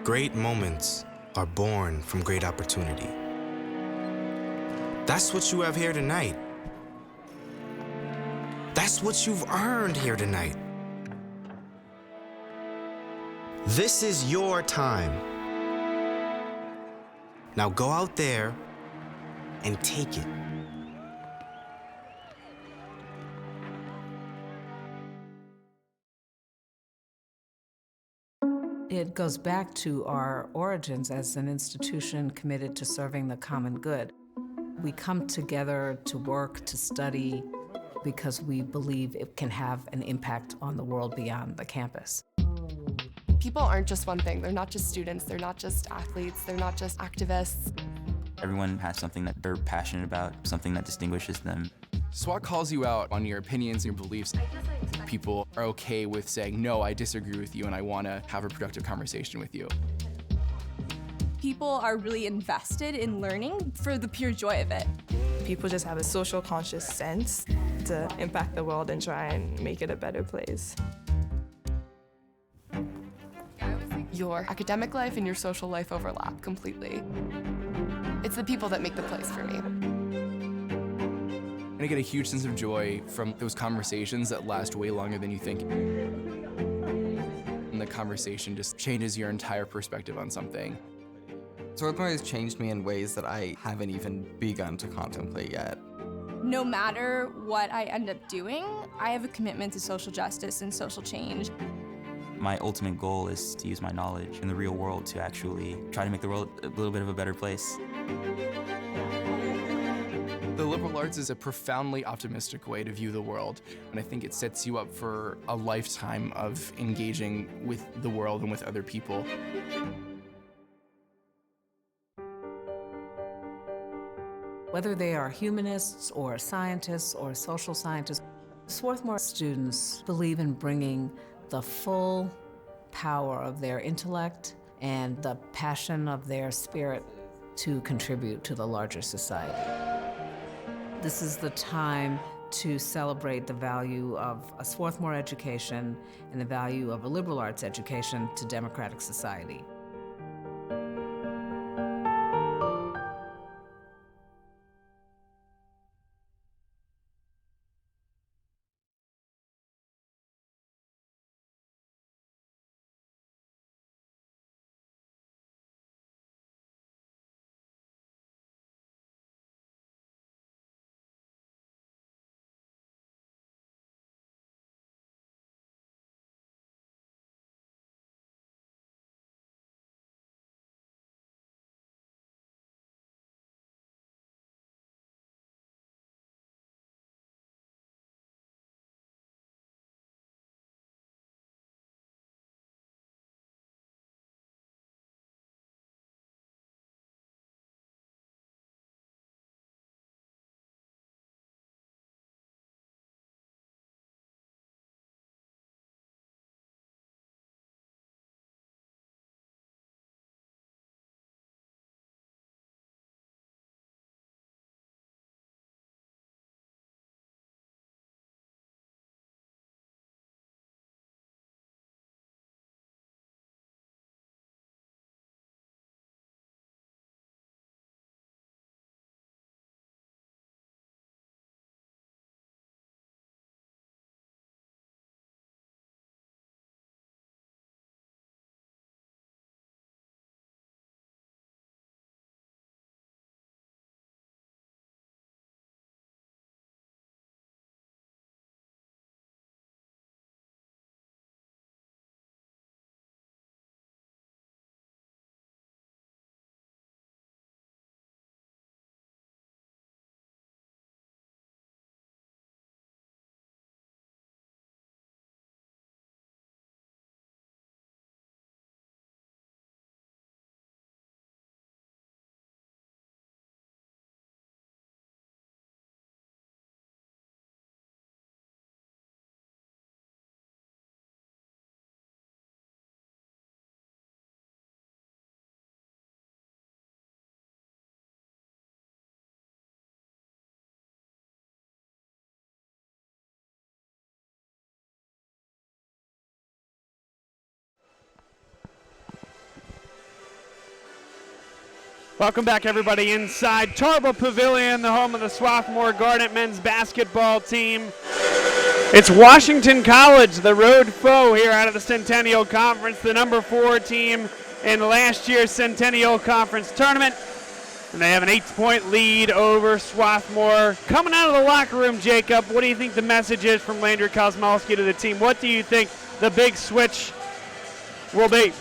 [SPEAKER 5] Great moments are born from great opportunity. That's what you have here tonight. That's what you've earned here tonight. This is your time. Now go out there and take it.
[SPEAKER 6] It goes back to our origins as an institution committed to serving the common good. We come together to work, to study, because we believe it can have an impact on the world beyond the campus.
[SPEAKER 7] People aren't just one thing. They're not just students. They're not just athletes. They're not just activists.
[SPEAKER 8] Everyone has something that they're passionate about, something that distinguishes them.
[SPEAKER 9] SWAT calls you out on your opinions and your beliefs. People are okay with saying, no, I disagree with you and I want to have a productive conversation with you.
[SPEAKER 10] People are really invested in learning for the pure joy of it.
[SPEAKER 11] People just have a social conscious sense to impact the world and try and make it a better place.
[SPEAKER 7] Your academic life and your social life overlap completely. It's the people that make the place for me.
[SPEAKER 9] And I get a huge sense of joy from those conversations that last way longer than you think. And the conversation just changes your entire perspective on something.
[SPEAKER 12] Swarthmore has changed me in ways that I haven't even begun to contemplate yet.
[SPEAKER 10] No matter what I end up doing, I have a commitment to social justice and social change.
[SPEAKER 8] My ultimate goal is to use my knowledge in the real world to actually try to make the world a little bit of a better place.
[SPEAKER 9] The liberal arts is a profoundly optimistic way to view the world, and I think it sets you up for a lifetime of engaging with the world and with other people.
[SPEAKER 6] Whether they are humanists or scientists or social scientists, Swarthmore students believe in bringing the full power of their intellect and the passion of their spirit to contribute to the larger society. This is the time to celebrate the value of a Swarthmore education and the value of a liberal arts education to democratic society.
[SPEAKER 3] Welcome back, everybody, inside Tarbell Pavilion, the home of the Swarthmore Garnet men's basketball team. It's Washington College, the road foe here out of the Centennial Conference, the number 4 team in last year's Centennial Conference tournament. And they have an 8-point lead over Swarthmore. Coming out of the locker room, Jacob, what do you think the message is from Landry Kosmolski to the team? What do you think the big switch will be?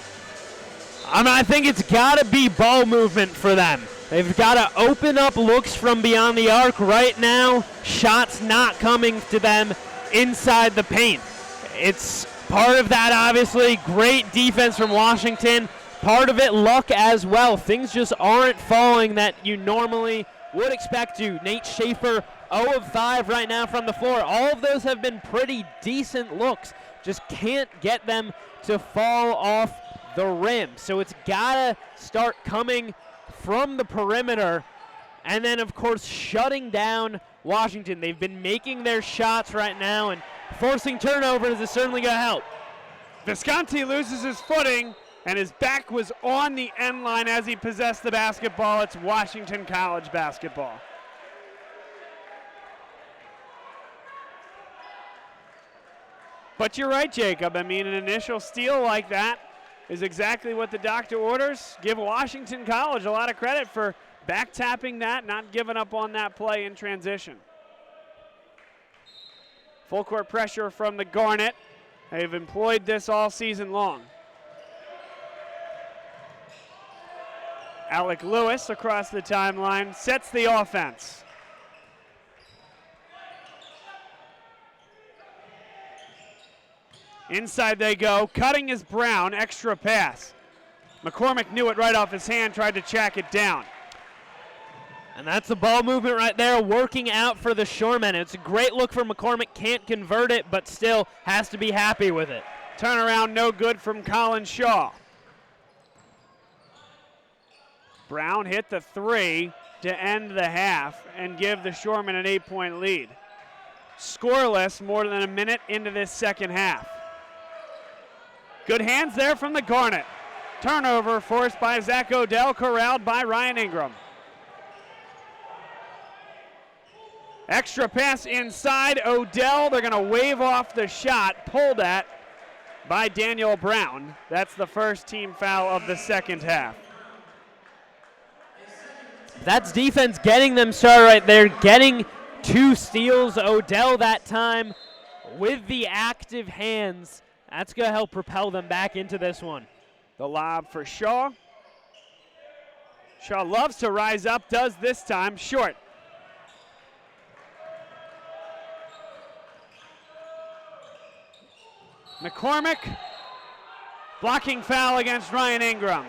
[SPEAKER 4] I think it's got to be ball movement for them. They've got to open up looks from beyond the arc right now. Shots not coming to them inside the paint. It's part of that, obviously. Great defense from Washington. Part of it, luck as well. Things just aren't falling that you normally would expect to. Nate Schaefer, 0 of 5 right now from the floor. All of those have been pretty decent looks. Just can't get them to fall off the rim. So it's got to start coming from the perimeter. And then, of course, shutting down Washington. They've been making their shots right now, and forcing turnovers is certainly going to help.
[SPEAKER 3] Visconti loses his footing, and his back was on the end line as he possessed the basketball. It's Washington College basketball. But you're right, Jacob. I mean, an initial steal like that is exactly what the doctor orders. Give Washington College a lot of credit for back tapping that, not giving up on that play in transition. Full court pressure from the Garnet. They've employed this all season long. Alec Lewis across the timeline sets the offense. Inside they go. Cutting is Brown. Extra pass. McCormick knew it right off his hand, tried to track it down.
[SPEAKER 4] And that's the ball movement right there, working out for the Shoremen. It's a great look for McCormick. Can't convert it, but still has to be happy with it.
[SPEAKER 3] Turnaround no good from Colin Shaw. Brown hit the 3 to end the half and give the Shoremen an 8-point lead. Scoreless more than a minute into this second half. Good hands there from the Garnet. Turnover forced by Zach Odell, corralled by Ryan Ingram. Extra pass inside. Odell, they're going to wave off the shot, pulled at by Daniel Brown. That's the first team foul of the second half.
[SPEAKER 4] That's defense getting them started right there, getting 2 steals. Odell that time with the active hands. That's going to help propel them back into this one.
[SPEAKER 3] The lob for Shaw. Shaw loves to rise up, does this time, short. McCormick, blocking foul against Ryan Ingram.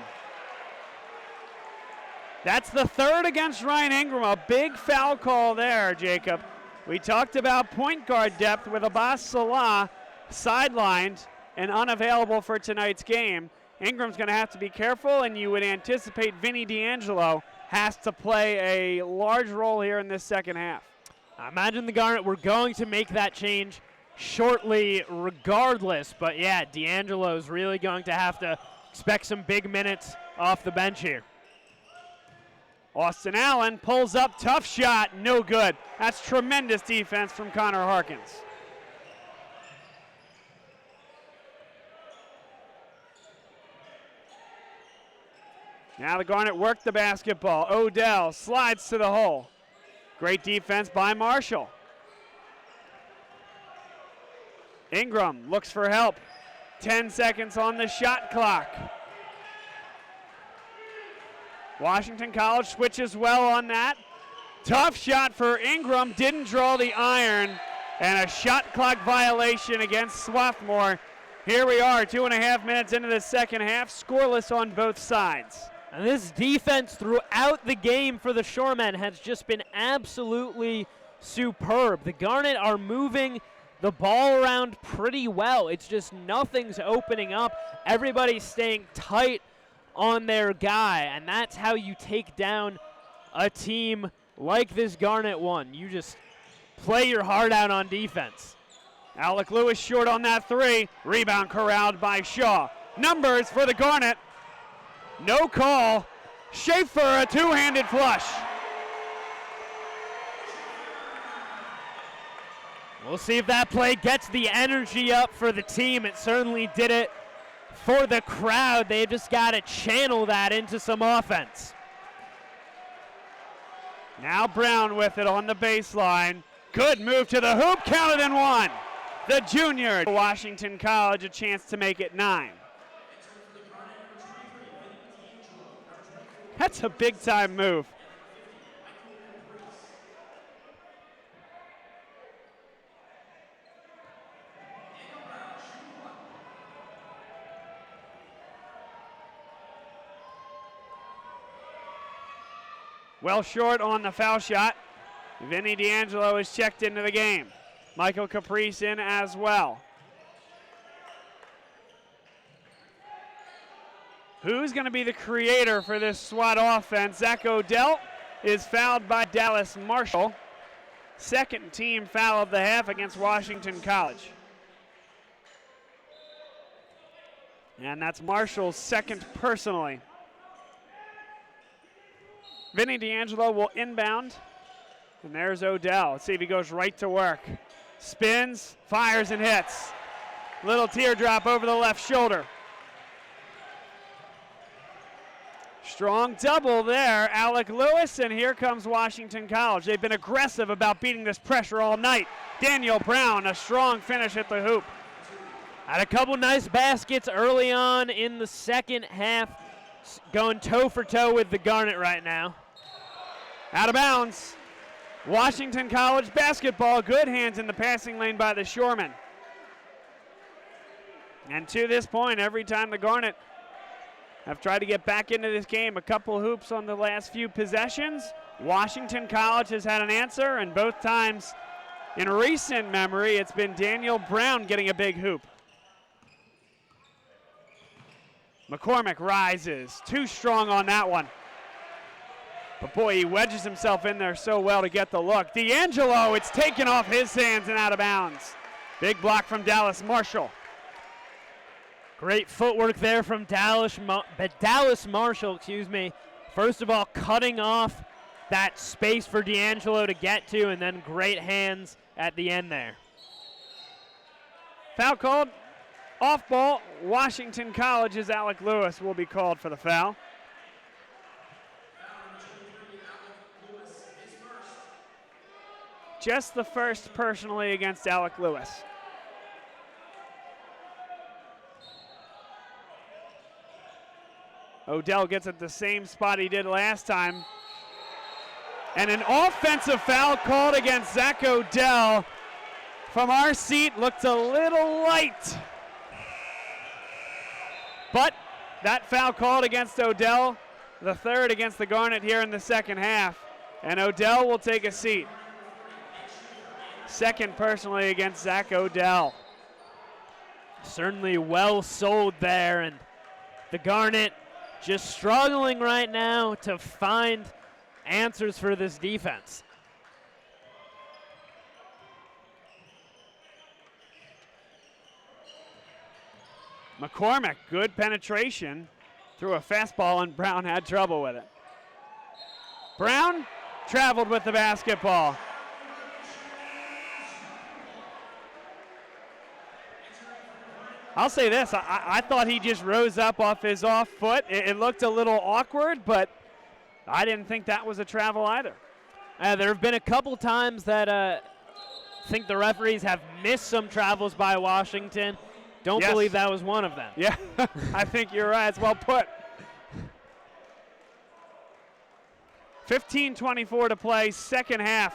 [SPEAKER 3] That's the 3rd against Ryan Ingram, a big foul call there, Jacob. We talked about point guard depth with Abbas Salah sidelined and unavailable for tonight's game. Ingram's going to have to be careful, and you would anticipate Vinny D'Angelo has to play a large role here in this second half.
[SPEAKER 4] I imagine the Garnet were going to make that change shortly regardless, but yeah, D'Angelo's really going to have to expect some big minutes off the bench here.
[SPEAKER 3] Austin Allen pulls up, tough shot, no good. That's tremendous defense from Connor Harkins. Now the Garnet work the basketball. Odell slides to the hole. Great defense by Marshall. Ingram looks for help. 10 seconds on the shot clock. Washington College switches well on that. Tough shot for Ingram, didn't draw the iron, and a shot clock violation against Swarthmore. Here we are, 2.5 minutes into the second half, scoreless on both sides.
[SPEAKER 4] And this defense throughout the game for the Shoremen has just been absolutely superb. The Garnet are moving the ball around pretty well. It's just nothing's opening up. Everybody's staying tight on their guy, and that's how you take down a team like this Garnet one. You just play your heart out on defense.
[SPEAKER 3] Alec Lewis short on that 3. Rebound corralled by Shaw. Numbers for the Garnet. No call. Schaefer, a two-handed flush.
[SPEAKER 4] We'll see if that play gets the energy up for the team. It certainly did it for the crowd. They've just got to channel that into some offense.
[SPEAKER 3] Now Brown with it on the baseline. Good move to the hoop, counted and one. The junior. Washington College a chance to make it 9. That's a big time move. Well short on the foul shot. Vinny D'Angelo is checked into the game. Michael Caprice in as well. Who's going to be the creator for this SWAT offense? Zach Odell is fouled by Dallas Marshall. Second team foul of the half against Washington College. And that's Marshall's second personally. Vinny D'Angelo will inbound. And there's Odell. Let's see if he goes right to work. Spins, fires, and hits. Little teardrop over the left shoulder. Strong double there, Alec Lewis, and here comes Washington College. They've been aggressive about beating this pressure all night. Daniel Brown, a strong finish at the hoop.
[SPEAKER 4] Had a couple nice baskets early on in the second half, going toe for toe with the Garnet right now.
[SPEAKER 3] Out of bounds. Washington College basketball. Good hands in the passing lane by the Shoremen. And to this point, every time the Garnet have tried to get back into this game, a couple hoops on the last few possessions, Washington College has had an answer, and both times in recent memory, it's been Daniel Brown getting a big hoop. McCormick rises. Too strong on that one. But boy, he wedges himself in there so well to get the look. D'Angelo, it's taken off his hands and out of bounds. Big block from Dallas Marshall.
[SPEAKER 4] Great footwork there from Dallas Marshall, First of all, cutting off that space for D'Angelo to get to, and then great hands at the end there.
[SPEAKER 3] Foul called. Off ball, Washington College's Alec Lewis will be called for the foul. Just the first personally against Alec Lewis. Odell gets it the same spot he did last time. And an offensive foul called against Zach Odell. From our seat, looked a little light. But that foul called against Odell, the third against the Garnet here in the second half. And Odell will take a seat. Second personally against Zach Odell.
[SPEAKER 4] Certainly well sold there, and the Garnet just struggling right now to find answers for this defense.
[SPEAKER 3] McCormick, good penetration. Threw a fastball and Brown had trouble with it. Brown traveled with the basketball. I'll say this, I thought he just rose up off his off foot. It looked a little awkward, but I didn't think that was a travel either.
[SPEAKER 4] There have been a couple times that I think the referees have missed some travels by Washington. Don't believe that was one of them.
[SPEAKER 3] Yeah, I think you're right. It's well put. 15:24 to play, second half.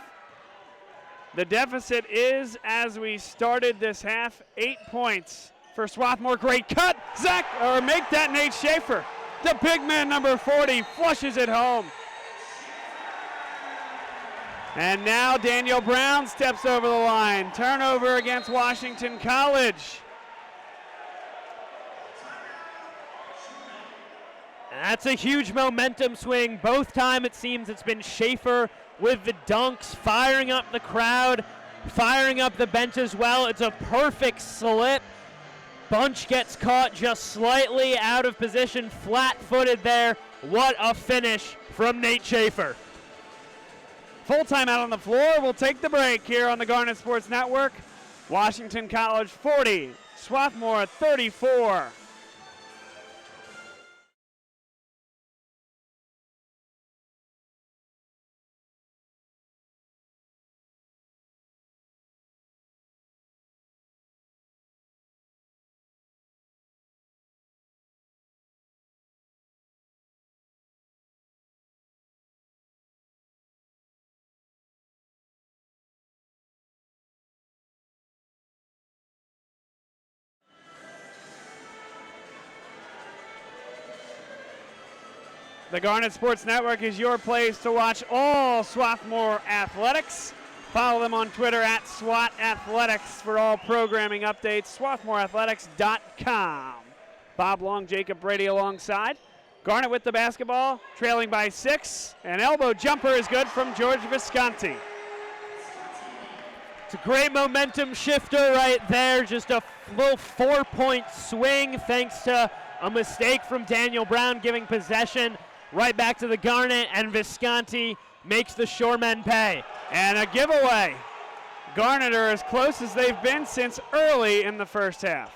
[SPEAKER 3] The deficit is, as we started this half, 8 points. For Swarthmore, great cut. Make that Nate Schaefer. The big man, number 40, flushes it home. And now Daniel Brown steps over the line. Turnover against Washington College.
[SPEAKER 4] That's a huge momentum swing. Both time it seems it's been Schaefer with the dunks, firing up the crowd, firing up the bench as well. It's a perfect slip. Bunch gets caught just slightly out of position, flat-footed there. What a finish from Nate Schaefer.
[SPEAKER 3] Full time out on the floor. We'll take the break here on the Garnet Sports Network. Washington College 40, Swarthmore 34. The Garnet Sports Network is your place to watch all Swarthmore athletics. Follow them on Twitter at SWAT Athletics for all programming updates. SwarthmoreAthletics.com. Bob Long, Jacob Brady alongside. Garnet with the basketball, trailing by 6. An elbow jumper is good from George Visconti.
[SPEAKER 4] It's a great momentum shifter right there. Just a little 4-point swing thanks to a mistake from Daniel Brown, giving possession right back to the Garnet, and Visconti makes the Shoremen pay.
[SPEAKER 3] And a giveaway. Garnet are as close as they've been since early in the first half.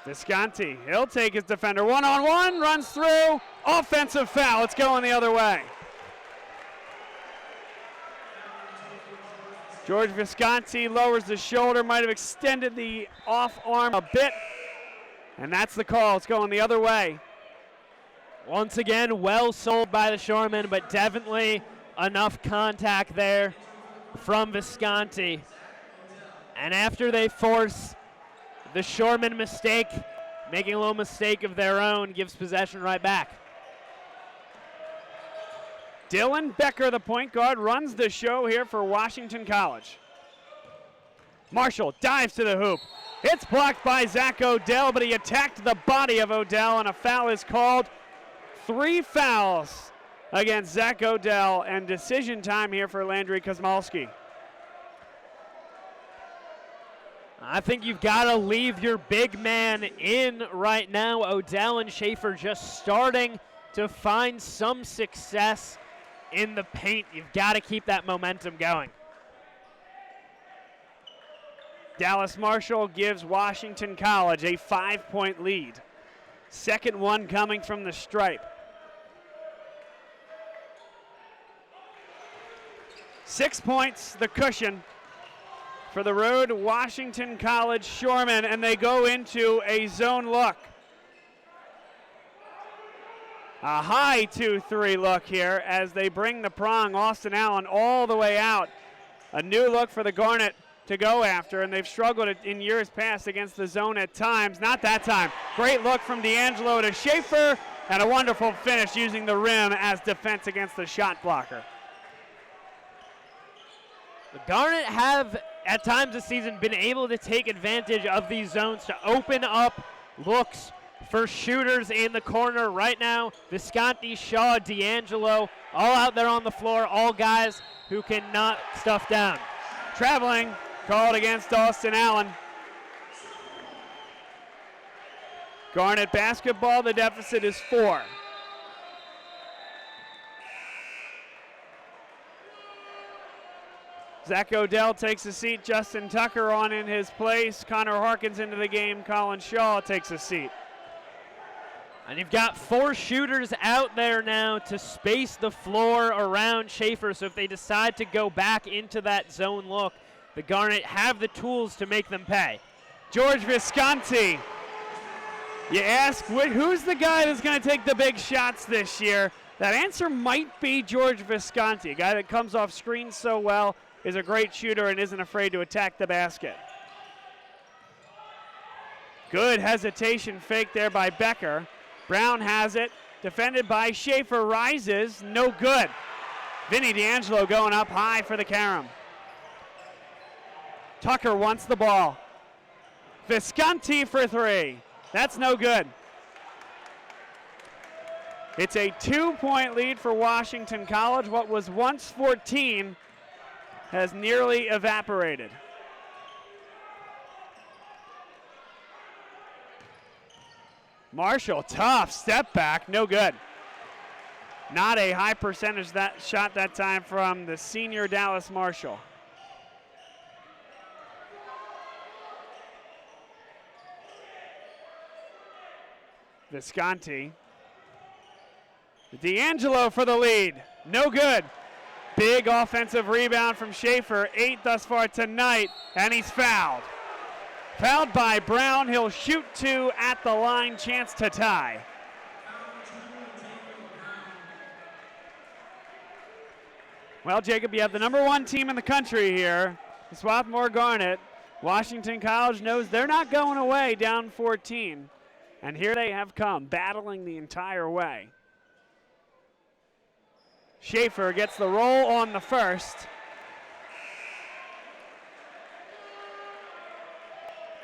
[SPEAKER 3] Visconti, he'll take his defender one-on-one, runs through, offensive foul. It's going the other way. George Visconti lowers the shoulder, might have extended the off arm a bit. And that's the call. It's going the other way.
[SPEAKER 4] Once again, well sold by the Shoremen, but definitely enough contact there from Visconti. And after they force the Shoremen mistake, making a little mistake of their own, gives possession right back.
[SPEAKER 3] Dylan Becker, the point guard, runs the show here for Washington College. Marshall dives to the hoop. It's blocked by Zach Odell, but he attacked the body of Odell, and a foul is called. 3 fouls against Zach Odell, and decision time here for Landry Kosmalski.
[SPEAKER 4] I think you've got to leave your big man in right now. Odell and Schaefer just starting to find some success in the paint. You've got to keep that momentum going.
[SPEAKER 3] Dallas Marshall gives Washington College a 5-point lead. Second one coming from the stripe. 6 points, the cushion for the road Washington College Shoremen, and they go into a zone look. A high 2-3 look here as they bring the prong, Austin Allen, all the way out. A new look for the Garnet to go after, and they've struggled in years past against the zone at times. Not that time. Great look from D'Angelo to Schaefer, and a wonderful finish using the rim as defense against the shot blocker.
[SPEAKER 4] The Garnet have, at times this season, been able to take advantage of these zones to open up looks for shooters in the corner. Right now, Visconti, Shaw, D'Angelo, all out there on the floor, all guys who can knock stuff down.
[SPEAKER 3] Traveling, called against Austin Allen. Garnet basketball, the deficit is 4. Zach Odell takes a seat. Justin Tucker on in his place. Connor Harkins into the game. Colin Shaw takes a seat.
[SPEAKER 4] And you've got 4 shooters out there now to space the floor around Schaefer. So if they decide to go back into that zone look, the Garnet have the tools to make them pay.
[SPEAKER 3] George Visconti. You ask, who's the guy that's going to take the big shots this year? That answer might be George Visconti, a guy that comes off screens so well, is a great shooter, and isn't afraid to attack the basket. Good hesitation fake there by Becker. Brown has it, defended by Schaefer, rises, no good. Vinny D'Angelo going up high for the carom. Tucker wants the ball. Visconti for 3. That's no good. It's a 2-point lead for Washington College. What was once 14 has nearly evaporated. Marshall, tough step back, no good. Not a high percentage that shot that time from the senior Dallas Marshall. Visconti. D'Angelo for the lead, no good. Big offensive rebound from Schaefer, 8 thus far tonight, and he's fouled. Fouled by Brown, he'll shoot 2 at the line, chance to tie. Well, Jacob, you have the #1 team in the country here, the Swarthmore Garnet. Washington College knows they're not going away down 14. And here they have come, battling the entire way. Schaefer gets the roll on the first.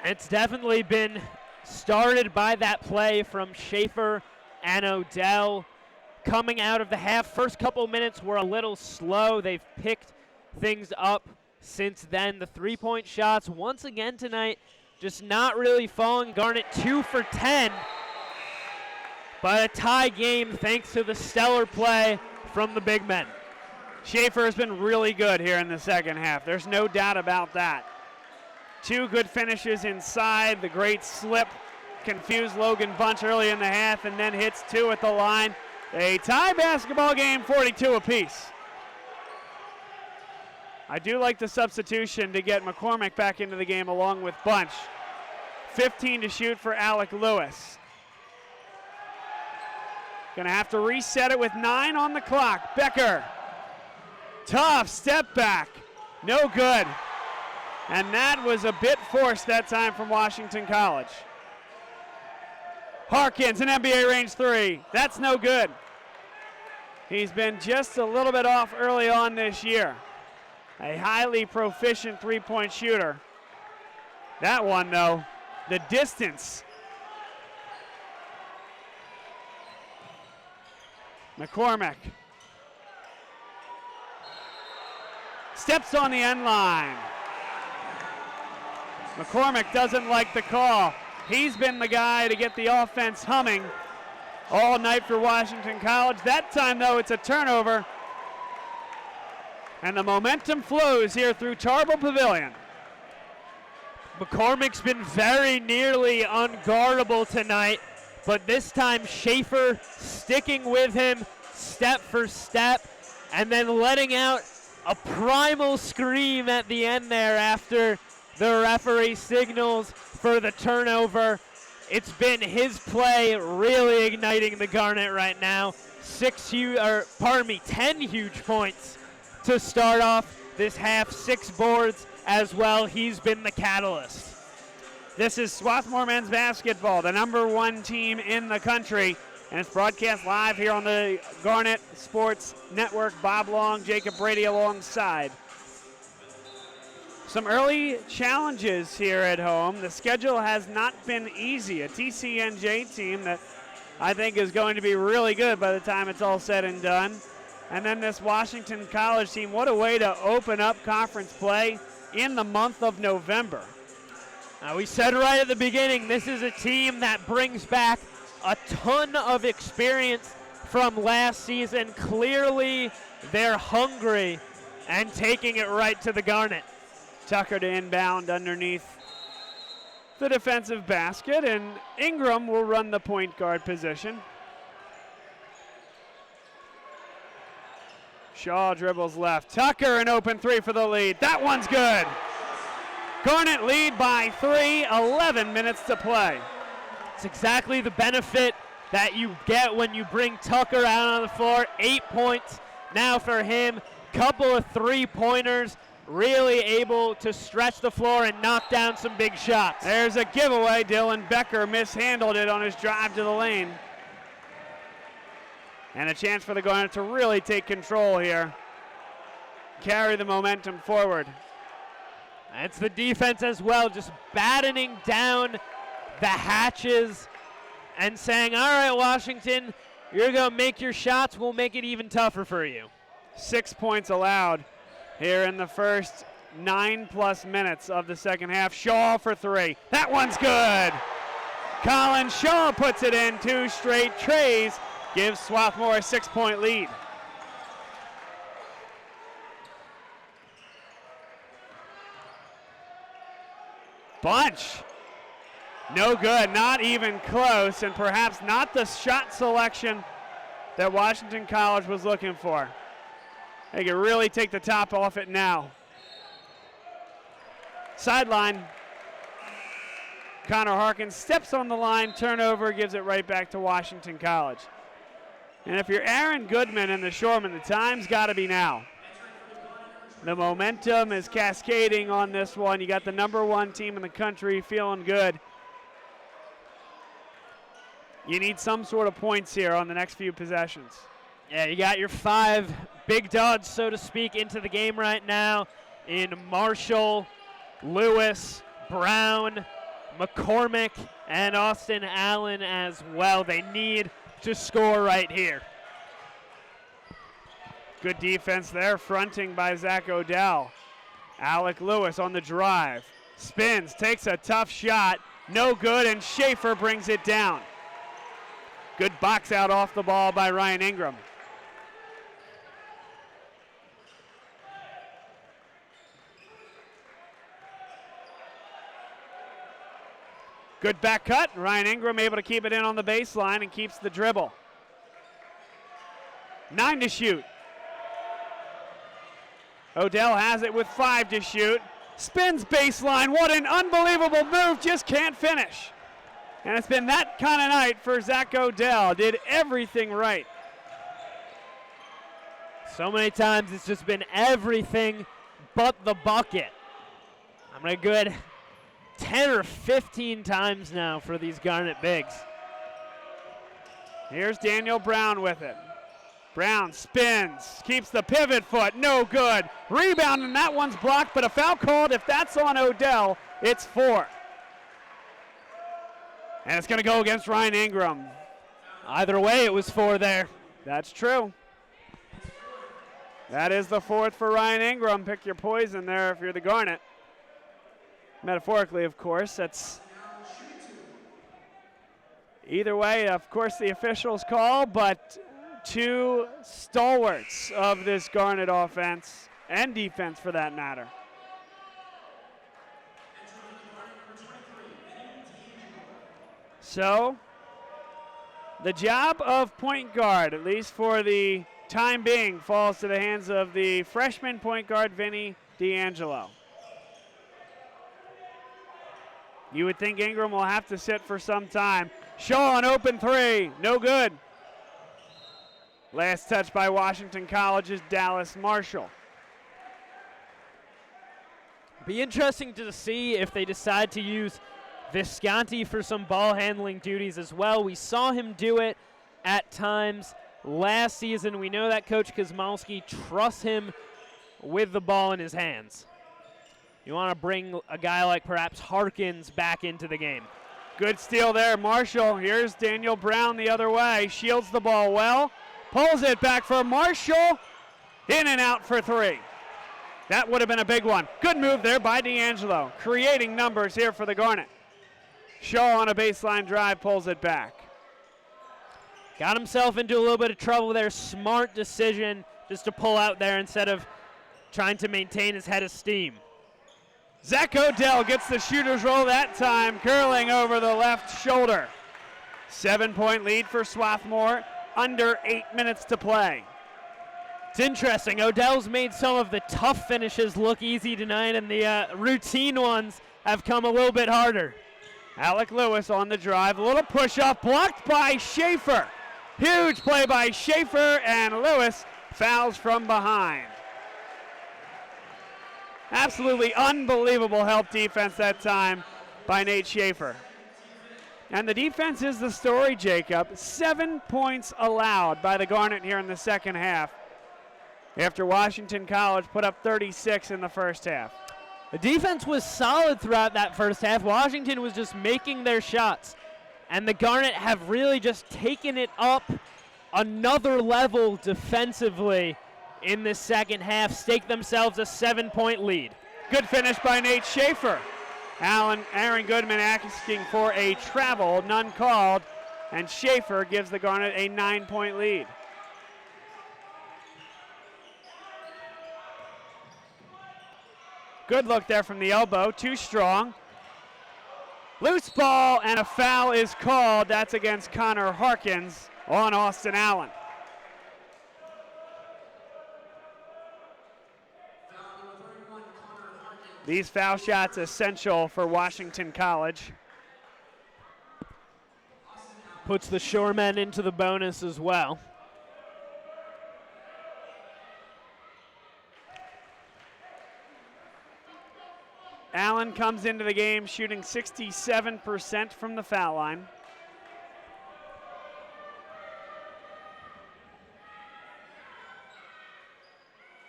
[SPEAKER 4] It's definitely been started by that play from Schaefer and Odell. Coming out of the half, first couple minutes were a little slow. They've picked things up since then. The three-point shots, once again tonight, just not really falling. Garnet 2 for 10. But a tie game thanks to the stellar play from the big men.
[SPEAKER 3] Schaefer has been really good here in the second half. There's no doubt about that. 2 good finishes inside. The great slip confused Logan Bunch early in the half and then hits 2 at the line. A tie basketball game, 42 apiece. I do like the substitution to get McCormick back into the game along with Bunch. 15 to shoot for Alec Lewis. Gonna have to reset it with 9 on the clock. Becker, tough step back, no good. And that was a bit forced that time from Washington College. Harkins, an NBA range 3, that's no good. He's been just a little bit off early on this year. A highly proficient three-point shooter. That one though, the distance. McCormick steps on the end line. McCormick doesn't like the call. He's been the guy to get the offense humming all night for Washington College. That time though, it's a turnover. And the momentum flows here through Tarbell Pavilion.
[SPEAKER 4] McCormick's been very nearly unguardable tonight, but this time Schaefer sticking with him step for step and then letting out a primal scream at the end there after the referee signals for the turnover. It's been his play really igniting the Garnet right now. 10 huge points to start off this half, 6 boards as well. He's been the catalyst.
[SPEAKER 3] This is Swarthmore men's basketball, the #1 team in the country, and it's broadcast live here on the Garnet Sports Network. Bob Long, Jacob Brady alongside. Some early challenges here at home. The schedule has not been easy. A TCNJ team that I think is going to be really good by the time it's all said and done. And then this Washington College team, what a way to open up conference play in the month of November.
[SPEAKER 4] We said right at the beginning, this is a team that brings back a ton of experience from last season. Clearly, they're hungry and taking it right to the Garnet.
[SPEAKER 3] Tucker to inbound underneath the defensive basket, and Ingram will run the point guard position. Shaw dribbles left. Tucker, an open 3 for the lead. That one's good. Garnet lead by 3, 11 minutes to play.
[SPEAKER 4] It's exactly the benefit that you get when you bring Tucker out on the floor. 8 points now for him. Couple of 3-pointers. Really able to stretch the floor and knock down some big shots.
[SPEAKER 3] There's a giveaway. Dylan Becker mishandled it on his drive to the lane. And a chance for the Garnet to really take control here. Carry the momentum forward.
[SPEAKER 4] It's the defense as well, just battening down the hatches and saying, all right, Washington, you're going to make your shots. We'll make it even tougher for you.
[SPEAKER 3] 6 points allowed here in the first 9+ minutes of the second half. Shaw for 3. That one's good. Colin Shaw puts it in. 2 straight trays gives Swarthmore a 6-point lead. Bunch. No good, not even close, and perhaps not the shot selection that Washington College was looking for. They can really take the top off it now. Sideline. Connor Harkins steps on the line, turnover, gives it right back to Washington College. And if you're Aaron Goodman and the Shoremen, the time's got to be now. The momentum is cascading on this one. You got the #1 team in the country feeling good. You need some sort of points here on the next few possessions.
[SPEAKER 4] Yeah, you got your 5 big dogs, so to speak, into the game right now in Marshall, Lewis, Brown, McCormick, and Austin Allen as well. They need to score right here.
[SPEAKER 3] Good defense there, fronting by Zach Odell. Alec Lewis on the drive. Spins, takes a tough shot. No good, and Schaefer brings it down. Good box out off the ball by Ryan Ingram. Good back cut. Ryan Ingram able to keep it in on the baseline and keeps the dribble. 9 to shoot. Odell has it with 5 to shoot. Spins baseline. What an unbelievable move. Just can't finish. And it's been that kind of night for Zach Odell. Did everything right.
[SPEAKER 4] So many times it's just been everything but the bucket. I'm a good 10 or 15 times now for these Garnet bigs.
[SPEAKER 3] Here's Daniel Brown with it. Brown spins, keeps the pivot foot, no good. Rebound, and that one's blocked, but a foul called. If that's on Odell, it's 4. And it's going to go against Ryan Ingram.
[SPEAKER 4] Either way, it was 4 there.
[SPEAKER 3] That's true. That is the 4th for Ryan Ingram. Pick your poison there if you're the Garnet. Metaphorically, of course. That's either way, of course, the officials call, but 2 stalwarts of this Garnet offense and defense for that matter. So, the job of point guard, at least for the time being, falls to the hands of the freshman point guard, Vinny D'Angelo. You would think Ingram will have to sit for some time. Shaw on open 3, no good. Last touch by Washington College's Dallas Marshall.
[SPEAKER 4] Be interesting to see if they decide to use Visconti for some ball handling duties as well. We saw him do it at times last season. We know that Coach Kosmowski trusts him with the ball in his hands. You want to bring a guy like perhaps Harkins back into the game.
[SPEAKER 3] Good steal there, Marshall. Here's Daniel Brown the other way. Shields the ball well. Pulls it back for Marshall. In and out for 3. That would have been a big one. Good move there by D'Angelo. Creating numbers here for the Garnet. Shaw on a baseline drive pulls it back.
[SPEAKER 4] Got himself into a little bit of trouble there. Smart decision just to pull out there instead of trying to maintain his head of steam.
[SPEAKER 3] Zach Odell gets the shooter's roll that time, curling over the left shoulder. 7-point lead for Swarthmore. Under 8 minutes to play.
[SPEAKER 4] It's interesting. Odell's made some of the tough finishes look easy tonight, and the routine ones have come a little bit harder.
[SPEAKER 3] Alec Lewis on the drive. A little push-up blocked by Schaefer. Huge play by Schaefer, and Lewis fouls from behind. Absolutely unbelievable help defense that time by Nate Schaefer. And the defense is the story, Jacob. 7 points allowed by the Garnet here in the second half after Washington College put up 36 in the first half.
[SPEAKER 4] The defense was solid throughout that first half. Washington was just making their shots. And the Garnet have really just taken it up another level defensively in the second half, stake themselves a 7-point lead.
[SPEAKER 3] Good finish by Nate Schaefer. Aaron Goodman asking for a travel, none called, and Schaefer gives the Garnet a 9-point lead. Good look there from the elbow, too strong. Loose ball, and a foul is called. That's against Connor Harkins on Austin Allen. These foul shots essential for Washington College.
[SPEAKER 4] Puts the Shoremen into the bonus as well.
[SPEAKER 3] Allen comes into the game shooting 67% from the foul line.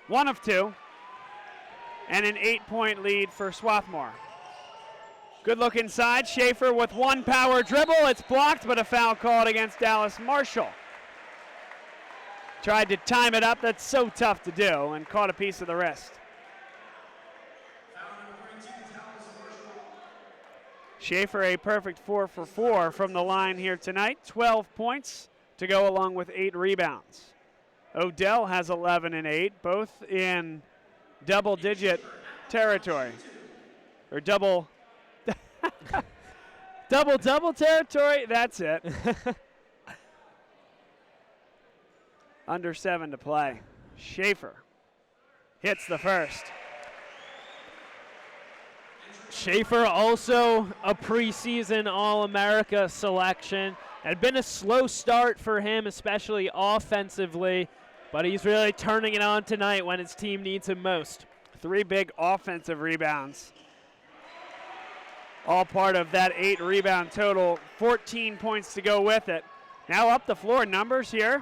[SPEAKER 3] One of two, and an 8-point lead for Swarthmore. Good look inside, Schaefer with one power dribble. It's blocked, but a foul called against Dallas Marshall. Tried to time it up, that's so tough to do, and caught a piece of the wrist. Schaefer a perfect 4 for 4 from the line here tonight. 12 points to go along with 8 rebounds. Odell has 11 and 8, both in double-digit territory. Or double territory, that's it. Under 7 to play. Schaefer hits the first.
[SPEAKER 4] Schaefer also a preseason All-America selection. Had been a slow start for him, especially offensively, but he's really turning it on tonight when his team needs him most.
[SPEAKER 3] 3 big offensive rebounds. All part of that 8 rebound total. 14 points to go with it. Now up the floor, numbers here.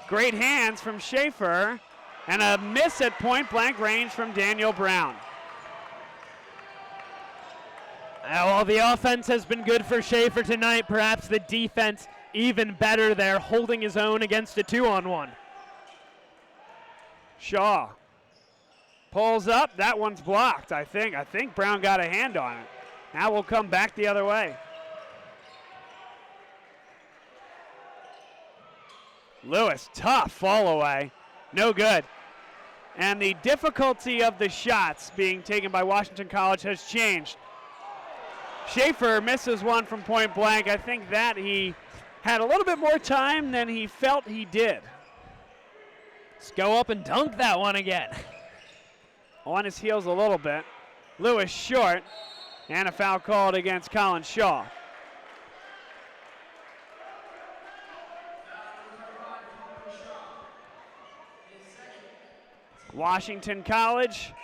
[SPEAKER 3] Great hands from Schaefer, and a miss at point blank range from Daniel Brown.
[SPEAKER 4] While the offense has been good for Schaefer tonight, perhaps the defense even better there, holding his own against a 2-on-1.
[SPEAKER 3] Shaw pulls up. That one's blocked, I think. I think Brown got a hand on it. Now we'll come back the other way. Lewis, tough fall away. No good. And the difficulty of the shots being taken by Washington College has changed. Schaefer misses one from point blank. I think that he had a little bit more time than he felt he did.
[SPEAKER 4] Let's go up and dunk that one again.
[SPEAKER 3] On his heels a little bit. Lewis short, and a foul called against Colin Shaw. Washington College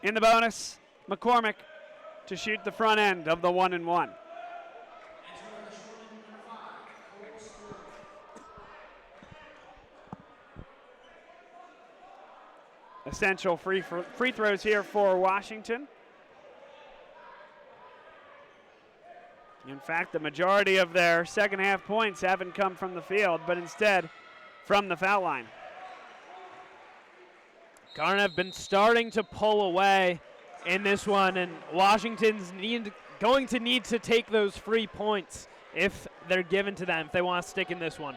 [SPEAKER 3] in the bonus. McCormick to shoot the front end of the 1-and-1. Essential free throws here for Washington. In fact, the majority of their second half points haven't come from the field, but instead from the foul line.
[SPEAKER 4] Garnet have been starting to pull away in this one, and Washington's going to need to take those free points if they're given to them, if they want to stick in this one.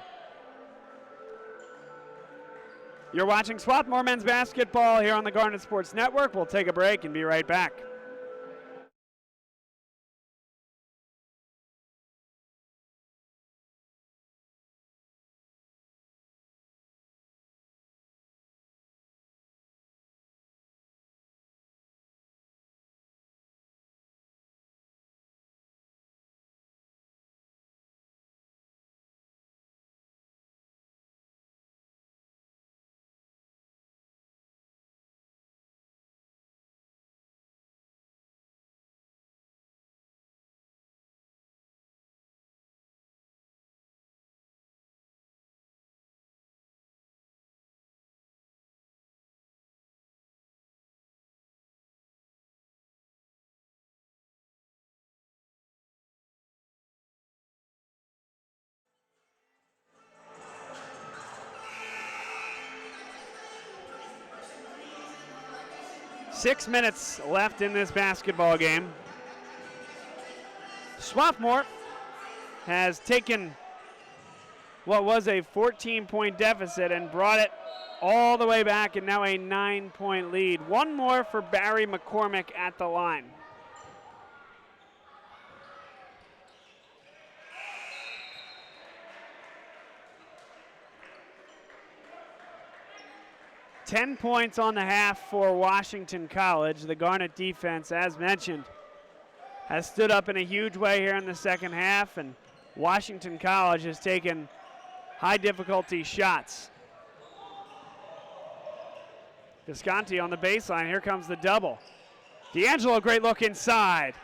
[SPEAKER 3] You're watching Swarthmore men's basketball here on the Garnet Sports Network. We'll take a break and be right back. 6 minutes left in this basketball game. Swarthmore has taken what was a 14-point deficit and brought it all the way back, and now a 9-point lead. One more for Barry McCormick at the line. Ten points on the half for Washington College. The Garnet defense, as mentioned, has stood up in a huge way here in the second half, and Washington College has taken high difficulty shots. Visconti on the baseline. Here comes the double. D'Angelo, great look inside.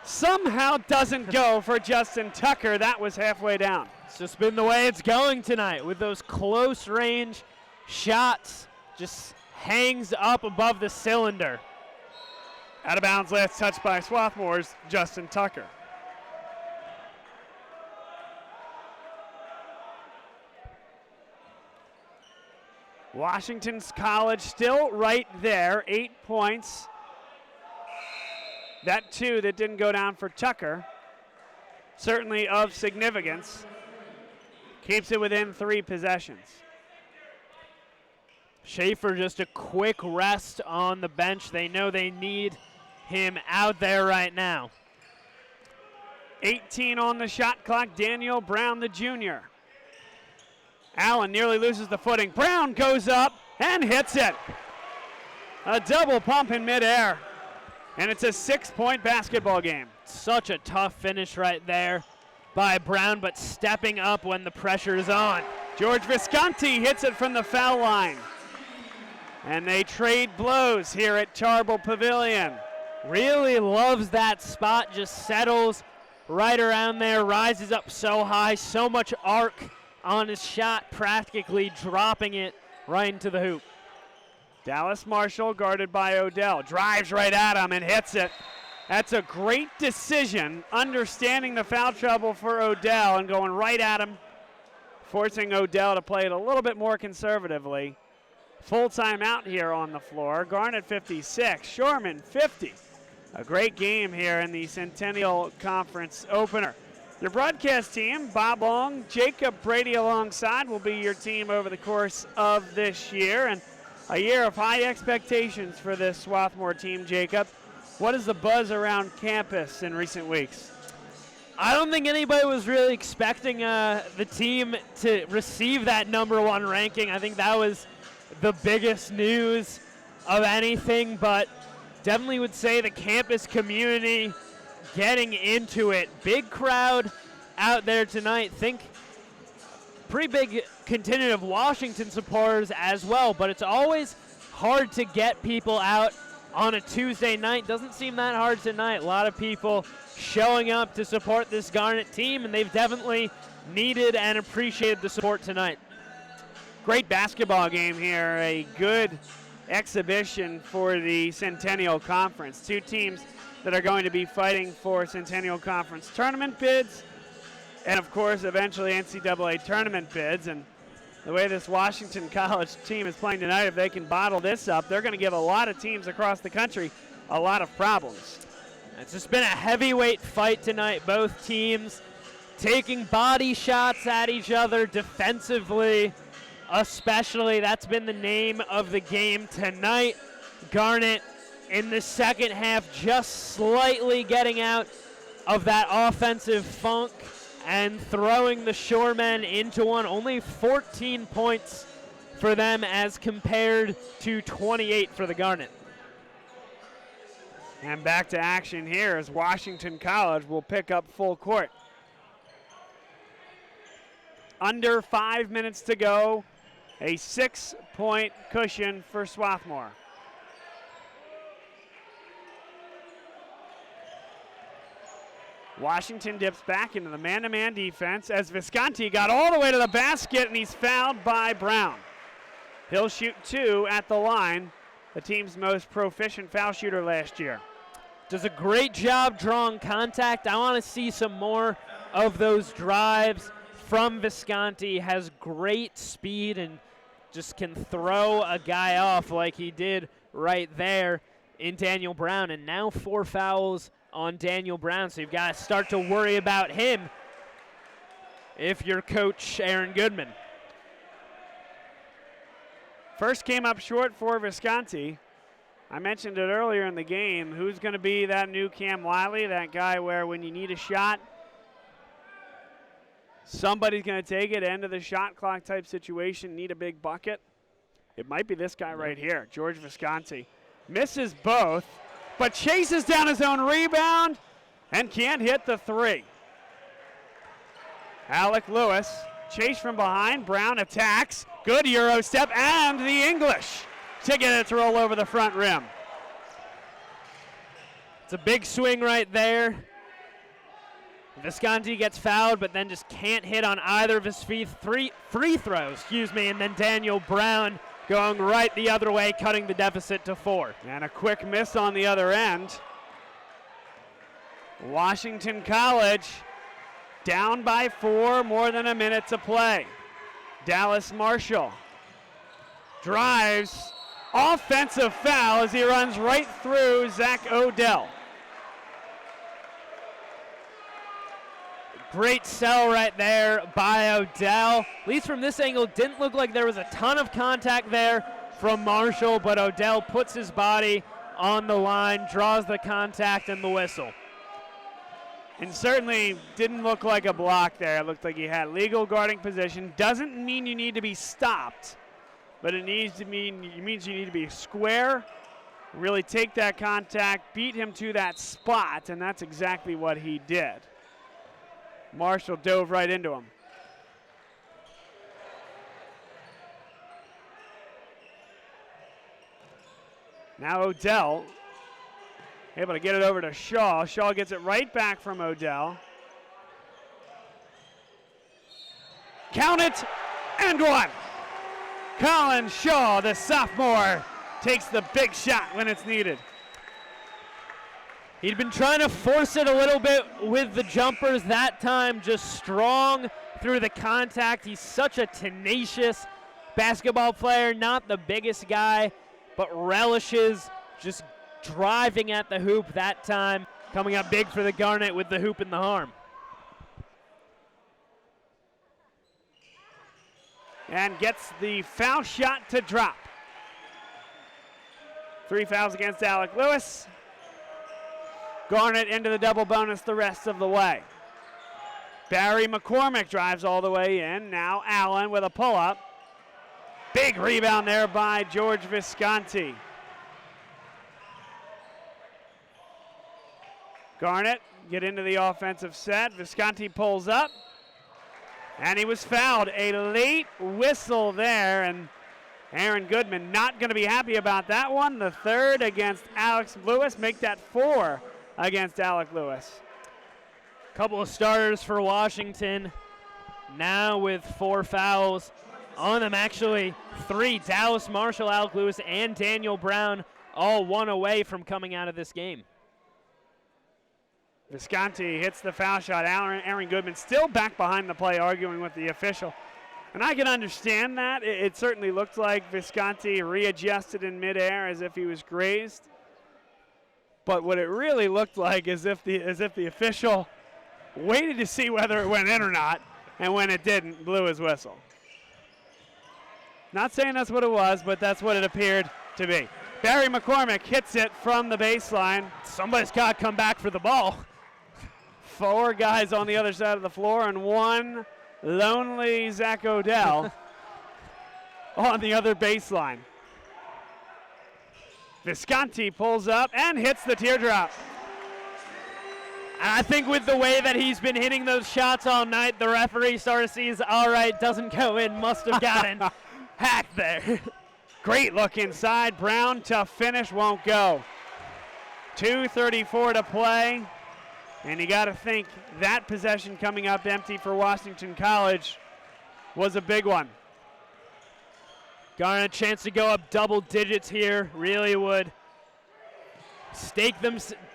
[SPEAKER 3] Somehow doesn't go for Justin Tucker. That was halfway down.
[SPEAKER 4] It's just been the way it's going tonight with those close range shots. Just hangs up above the cylinder.
[SPEAKER 3] Out of bounds, last touch by Swarthmore's Justin Tucker. Washington's College still right there, 8 points. That 2 that didn't go down for Tucker, certainly of significance. Keeps it within 3 possessions.
[SPEAKER 4] Schaefer just a quick rest on the bench. They know they need him out there right now.
[SPEAKER 3] 18 on the shot clock, Daniel Brown, the junior. Allen nearly loses the footing. Brown goes up and hits it. A double pump in midair. And it's a 6-point basketball game.
[SPEAKER 4] Such a tough finish right there by Brown, but stepping up when the pressure is on.
[SPEAKER 3] George Visconti hits it from the foul line. And they trade blows here at Tarbell Pavilion.
[SPEAKER 4] Really loves that spot, just settles right around there, rises up so high, so much arc on his shot, practically dropping it right into the hoop.
[SPEAKER 3] Dallas Marshall guarded by Odell, drives right at him and hits it. That's a great decision, understanding the foul trouble for Odell and going right at him, forcing Odell to play it a little bit more conservatively. Full timeout here on the floor. Garnet 56, Shoreman 50. A great game here in the Centennial Conference opener. Your broadcast team, Bob Long, Jacob Brady alongside, will be your team over the course of this year. And a year of high expectations for this Swarthmore team, Jacob. What is the buzz around campus in recent weeks?
[SPEAKER 4] I don't think anybody was really expecting the team to receive that #1 ranking. I think that was the biggest news of anything, but definitely would say the campus community getting into it. Big crowd out there tonight. Think pretty big contingent of Washington supporters as well, but it's always hard to get people out on a Tuesday night. Doesn't seem that hard tonight. A lot of people showing up to support this Garnet team, and they've definitely needed and appreciated the support tonight.
[SPEAKER 3] Great basketball game here. A good exhibition for the Centennial Conference. Two teams that are going to be fighting for Centennial Conference tournament bids and, of course, eventually NCAA tournament bids. And the way this Washington College team is playing tonight, if they can bottle this up, they're going to give a lot of teams across the country a lot of problems.
[SPEAKER 4] It's just been a heavyweight fight tonight. Both teams taking body shots at each other defensively, especially. That's been the name of the game tonight. Garnet in the second half just slightly getting out of that offensive funk and throwing the Shoremen into one. Only 14 points for them as compared to 28 for the Garnet.
[SPEAKER 3] And back to action here as Washington College will pick up full court. Under 5 minutes to go. A 6-point cushion for Swarthmore. Washington dips back into the man-to-man defense as Visconti got all the way to the basket and he's fouled by Brown. He'll shoot 2 at the line, the team's most proficient foul shooter last year.
[SPEAKER 4] Does a great job drawing contact. I want to see some more of those drives from Visconti. Has great speed and just can throw a guy off like he did right there. in Daniel Brown, and now 4 fouls on Daniel Brown, so you've got to start to worry about him if you're Coach Aaron Goodman.
[SPEAKER 3] First came up short for Visconti. I mentioned it earlier in the game. Who's going to be that new Cam Wiley, that guy where when you need a shot, somebody's going to take it, end of the shot clock type situation, need a big bucket? It might be this guy right here, George Visconti. Misses both, but chases down his own rebound and can't hit the three. Alec Lewis, chase from behind. Brown attacks. Good Euro step and the English to get it to roll over the front rim.
[SPEAKER 4] It's a big swing right there. Visconti gets fouled, but then just can't hit on either of his free throws, and then Daniel Brown going right the other way, cutting the deficit to 4.
[SPEAKER 3] And a quick miss on the other end. Washington College down by 4, more than a minute to play. Dallas Marshall drives, offensive foul as he runs right through Zach Odell.
[SPEAKER 4] Great sell right there by Odell. At least from this angle, didn't look like there was a ton of contact there from Marshall, but Odell puts his body on the line, draws the contact and the whistle.
[SPEAKER 3] And certainly didn't look like a block there. It looked like he had legal guarding position. Doesn't mean you need to be stopped, but it means you need to be square, really take that contact, beat him to that spot, and that's exactly what he did. Marshall dove right into him. Now Odell able to get it over to Shaw. Shaw gets it right back from Odell. Count it, and one. Colin Shaw, the sophomore, takes the big shot when it's needed.
[SPEAKER 4] He'd been trying to force it a little bit with the jumpers that time, just strong through the contact. He's such a tenacious basketball player, not the biggest guy, but relishes just driving at the hoop that time, coming up big for the Garnet with the hoop in the arm.
[SPEAKER 3] And gets the foul shot to drop. 3 fouls against Alec Lewis. Garnet into the double bonus the rest of the way. Barry McCormick drives all the way in. Now Allen with a pull-up. Big rebound there by George Visconti. Garnet get into the offensive set. Visconti pulls up. And he was fouled. A late whistle there, and Aaron Goodman not going to be happy about that one. The third against Alex Lewis. Make that 4 against Alec Lewis.
[SPEAKER 4] Couple of starters for Washington. Now with 4 fouls on them, actually 3. Dallas Marshall, Alec Lewis, and Daniel Brown all 1 away from coming out of this game.
[SPEAKER 3] Visconti hits the foul shot. Aaron Goodman still back behind the play, arguing with the official. And I can understand that. It certainly looked like Visconti readjusted in midair as if he was grazed. But what it really looked like is if the official waited to see whether it went in or not, and when it didn't, blew his whistle. Not saying that's what it was, but that's what it appeared to be. Barry McCormick hits it from the baseline.
[SPEAKER 4] Somebody's got to come back for the ball.
[SPEAKER 3] 4 guys on the other side of the floor, and 1 lonely Zach Odell on the other baseline. Visconti pulls up and hits the teardrop.
[SPEAKER 4] I think with the way that he's been hitting those shots all night, the referee sort of sees, all right, doesn't go in, must have gotten hacked there.
[SPEAKER 3] Great look inside. Brown, tough finish, won't go. 2:34 to play. And you got to think that possession coming up empty for Washington College was a big one.
[SPEAKER 4] Got a chance to go up double digits here. Really would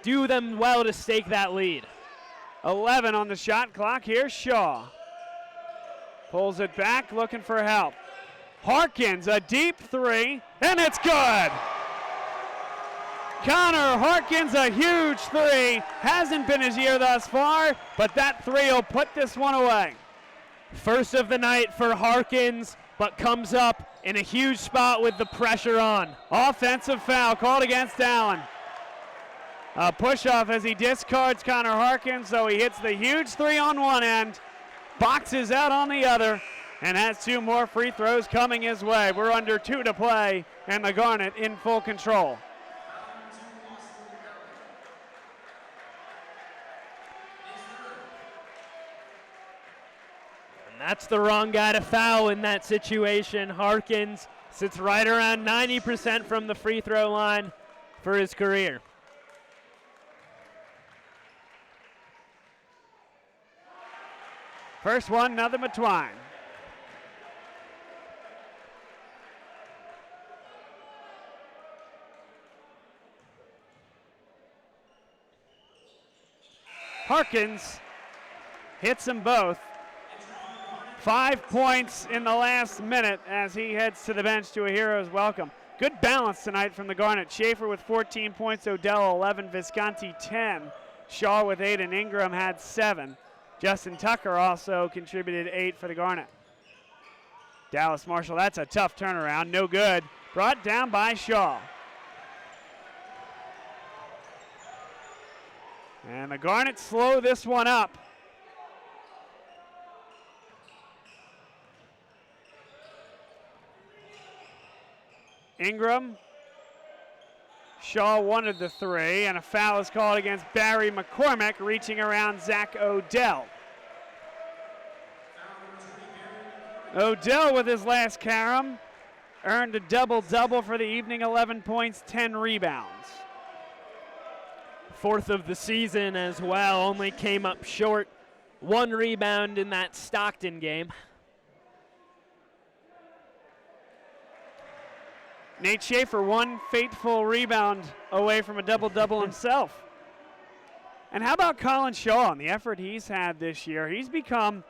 [SPEAKER 4] do them well to stake that lead.
[SPEAKER 3] 11 on the shot clock. Here's Shaw. Pulls it back, looking for help. Harkins, a deep 3, and it's good. Connor Harkins, a huge three. Hasn't been his year thus far, but that three will put this one away.
[SPEAKER 4] First of the night for Harkins, but comes up in a huge spot with the pressure on.
[SPEAKER 3] Offensive foul called against Allen. A push-off as he discards Connor Harkins, so he hits the huge three on one end, boxes out on the other, and has 2 more free throws coming his way. We're under 2 to play, and the Garnet in full control.
[SPEAKER 4] And that's the wrong guy to foul in that situation. Harkins sits right around 90% from the free throw line for his career.
[SPEAKER 3] First one, nothing but Twine. Harkins hits them both. 5 points in the last minute as he heads to the bench to a hero's welcome. Good balance tonight from the Garnet. Schaefer with 14 points, Odell 11, Visconti 10. Shaw with 8, and Ingram had 7. Justin Tucker also contributed 8 for the Garnet. Dallas Marshall, that's a tough turnaround, no good. Brought down by Shaw. And the Garnet slow this one up. Ingram. Shaw wanted the three, and a foul is called against Barry McCormick, reaching around Zach Odell. Odell with his last carom earned a double-double for the evening, 11 points, 10 rebounds.
[SPEAKER 4] 4th of the season as well, only came up short. 1 rebound in that Stockton game.
[SPEAKER 3] Nate Schaefer, 1 fateful rebound away from a double-double himself. And how about Colin Shaw and the effort he's had this year? He's become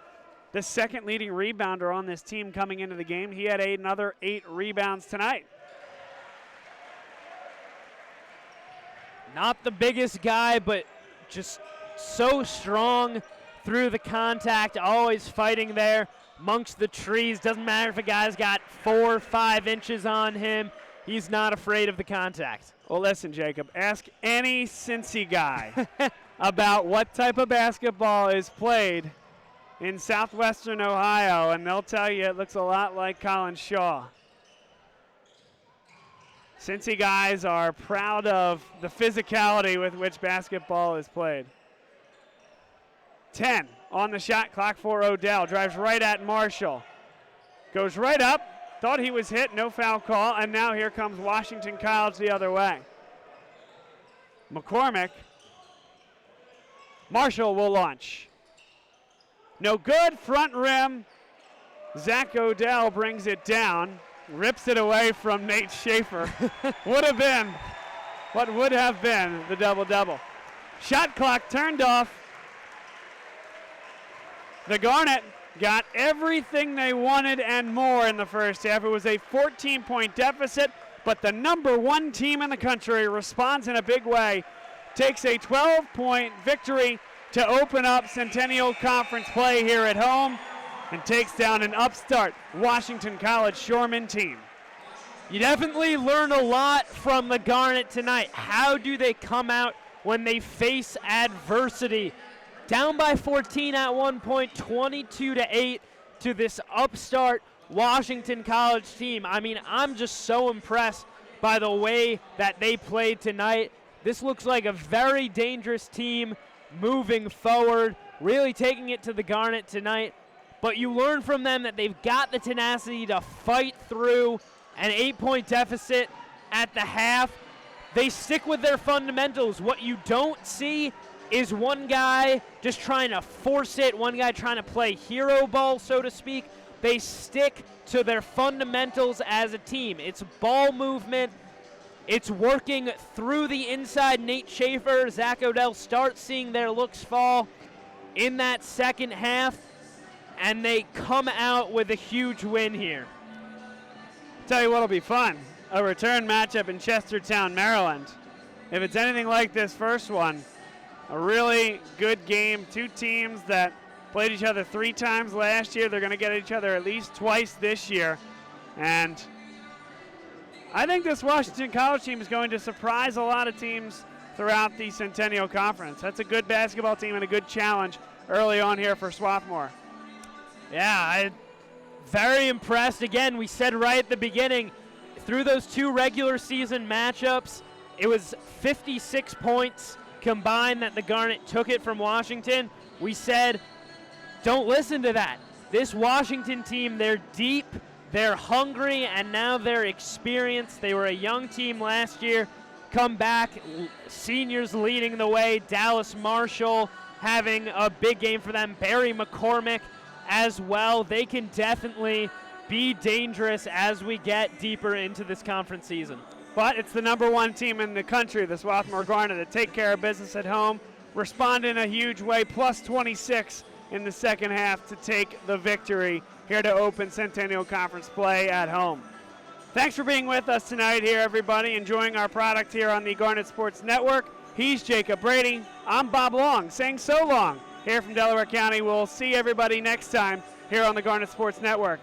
[SPEAKER 3] the 2nd leading rebounder on this team coming into the game. He had another 8 rebounds tonight.
[SPEAKER 4] Not the biggest guy, but just so strong through the contact, always fighting there amongst the trees. Doesn't matter if a guy's got 4 or 5 inches on him. He's not afraid of the contact.
[SPEAKER 3] Well, listen, Jacob, ask any Cincy guy about what type of basketball is played in southwestern Ohio, and they'll tell you it looks a lot like Colin Shaw. Cincy guys are proud of the physicality with which basketball is played. 10 on the shot clock for Odell. Drives right at Marshall. Goes right up. Thought he was hit. No foul call. And now here comes Washington College the other way. McCormick. Marshall will launch. No good. Front rim. Zach Odell brings it down. Rips it away from Nate Schaefer. What would have been the double-double. Shot clock turned off. The Garnet got everything they wanted and more in the first half. It was a 14-point deficit, but the number 1 team in the country responds in a big way. Takes a 12-point victory to open up Centennial Conference play here at home and takes down an upstart Washington College Shoreman team.
[SPEAKER 4] You definitely learn a lot from the Garnet tonight. How do they come out when they face adversity? Down by 14 at one point, 22-8 to this upstart Washington College team. I mean, I'm just so impressed by the way that they played tonight. This looks like a very dangerous team moving forward, really taking it to the Garnet tonight. But you learn from them that they've got the tenacity to fight through an 8-point deficit at the half. They stick with their fundamentals. What you don't see is one guy just trying to force it, one guy trying to play hero ball, so to speak. They stick to their fundamentals as a team. It's ball movement. It's working through the inside. Nate Schaefer, Zach Odell start seeing their looks fall in that second half, and they come out with a huge win here.
[SPEAKER 3] Tell you what'll be fun, a return matchup in Chestertown, Maryland. if it's anything like this first one, a really good game. Two teams that played each other 3 times last year. They're going to get each other at least twice this year. And I think this Washington College team is going to surprise a lot of teams throughout the Centennial Conference. That's a good basketball team and a good challenge early on here for Swarthmore.
[SPEAKER 4] Yeah, I'm very impressed. Again, we said right at the beginning, through those 2 regular season matchups, it was 56 points combined that the Garnet took it from Washington. We said, don't listen to that. This Washington team, they're deep, they're hungry, and now they're experienced. They were a young team last year, come back, seniors leading the way, Dallas Marshall having a big game for them, Barry McCormick as well. They can definitely be dangerous as we get deeper into this conference season.
[SPEAKER 3] But it's the number 1 team in the country, the Swarthmore Garnet, that take care of business at home, respond in a huge way, plus 26 in the second half to take the victory here to open Centennial Conference play at home. Thanks for being with us tonight here, everybody, enjoying our product here on the Garnet Sports Network. He's Jacob Brady. I'm Bob Long, saying so long here from Delaware County. We'll see everybody next time here on the Garnet Sports Network.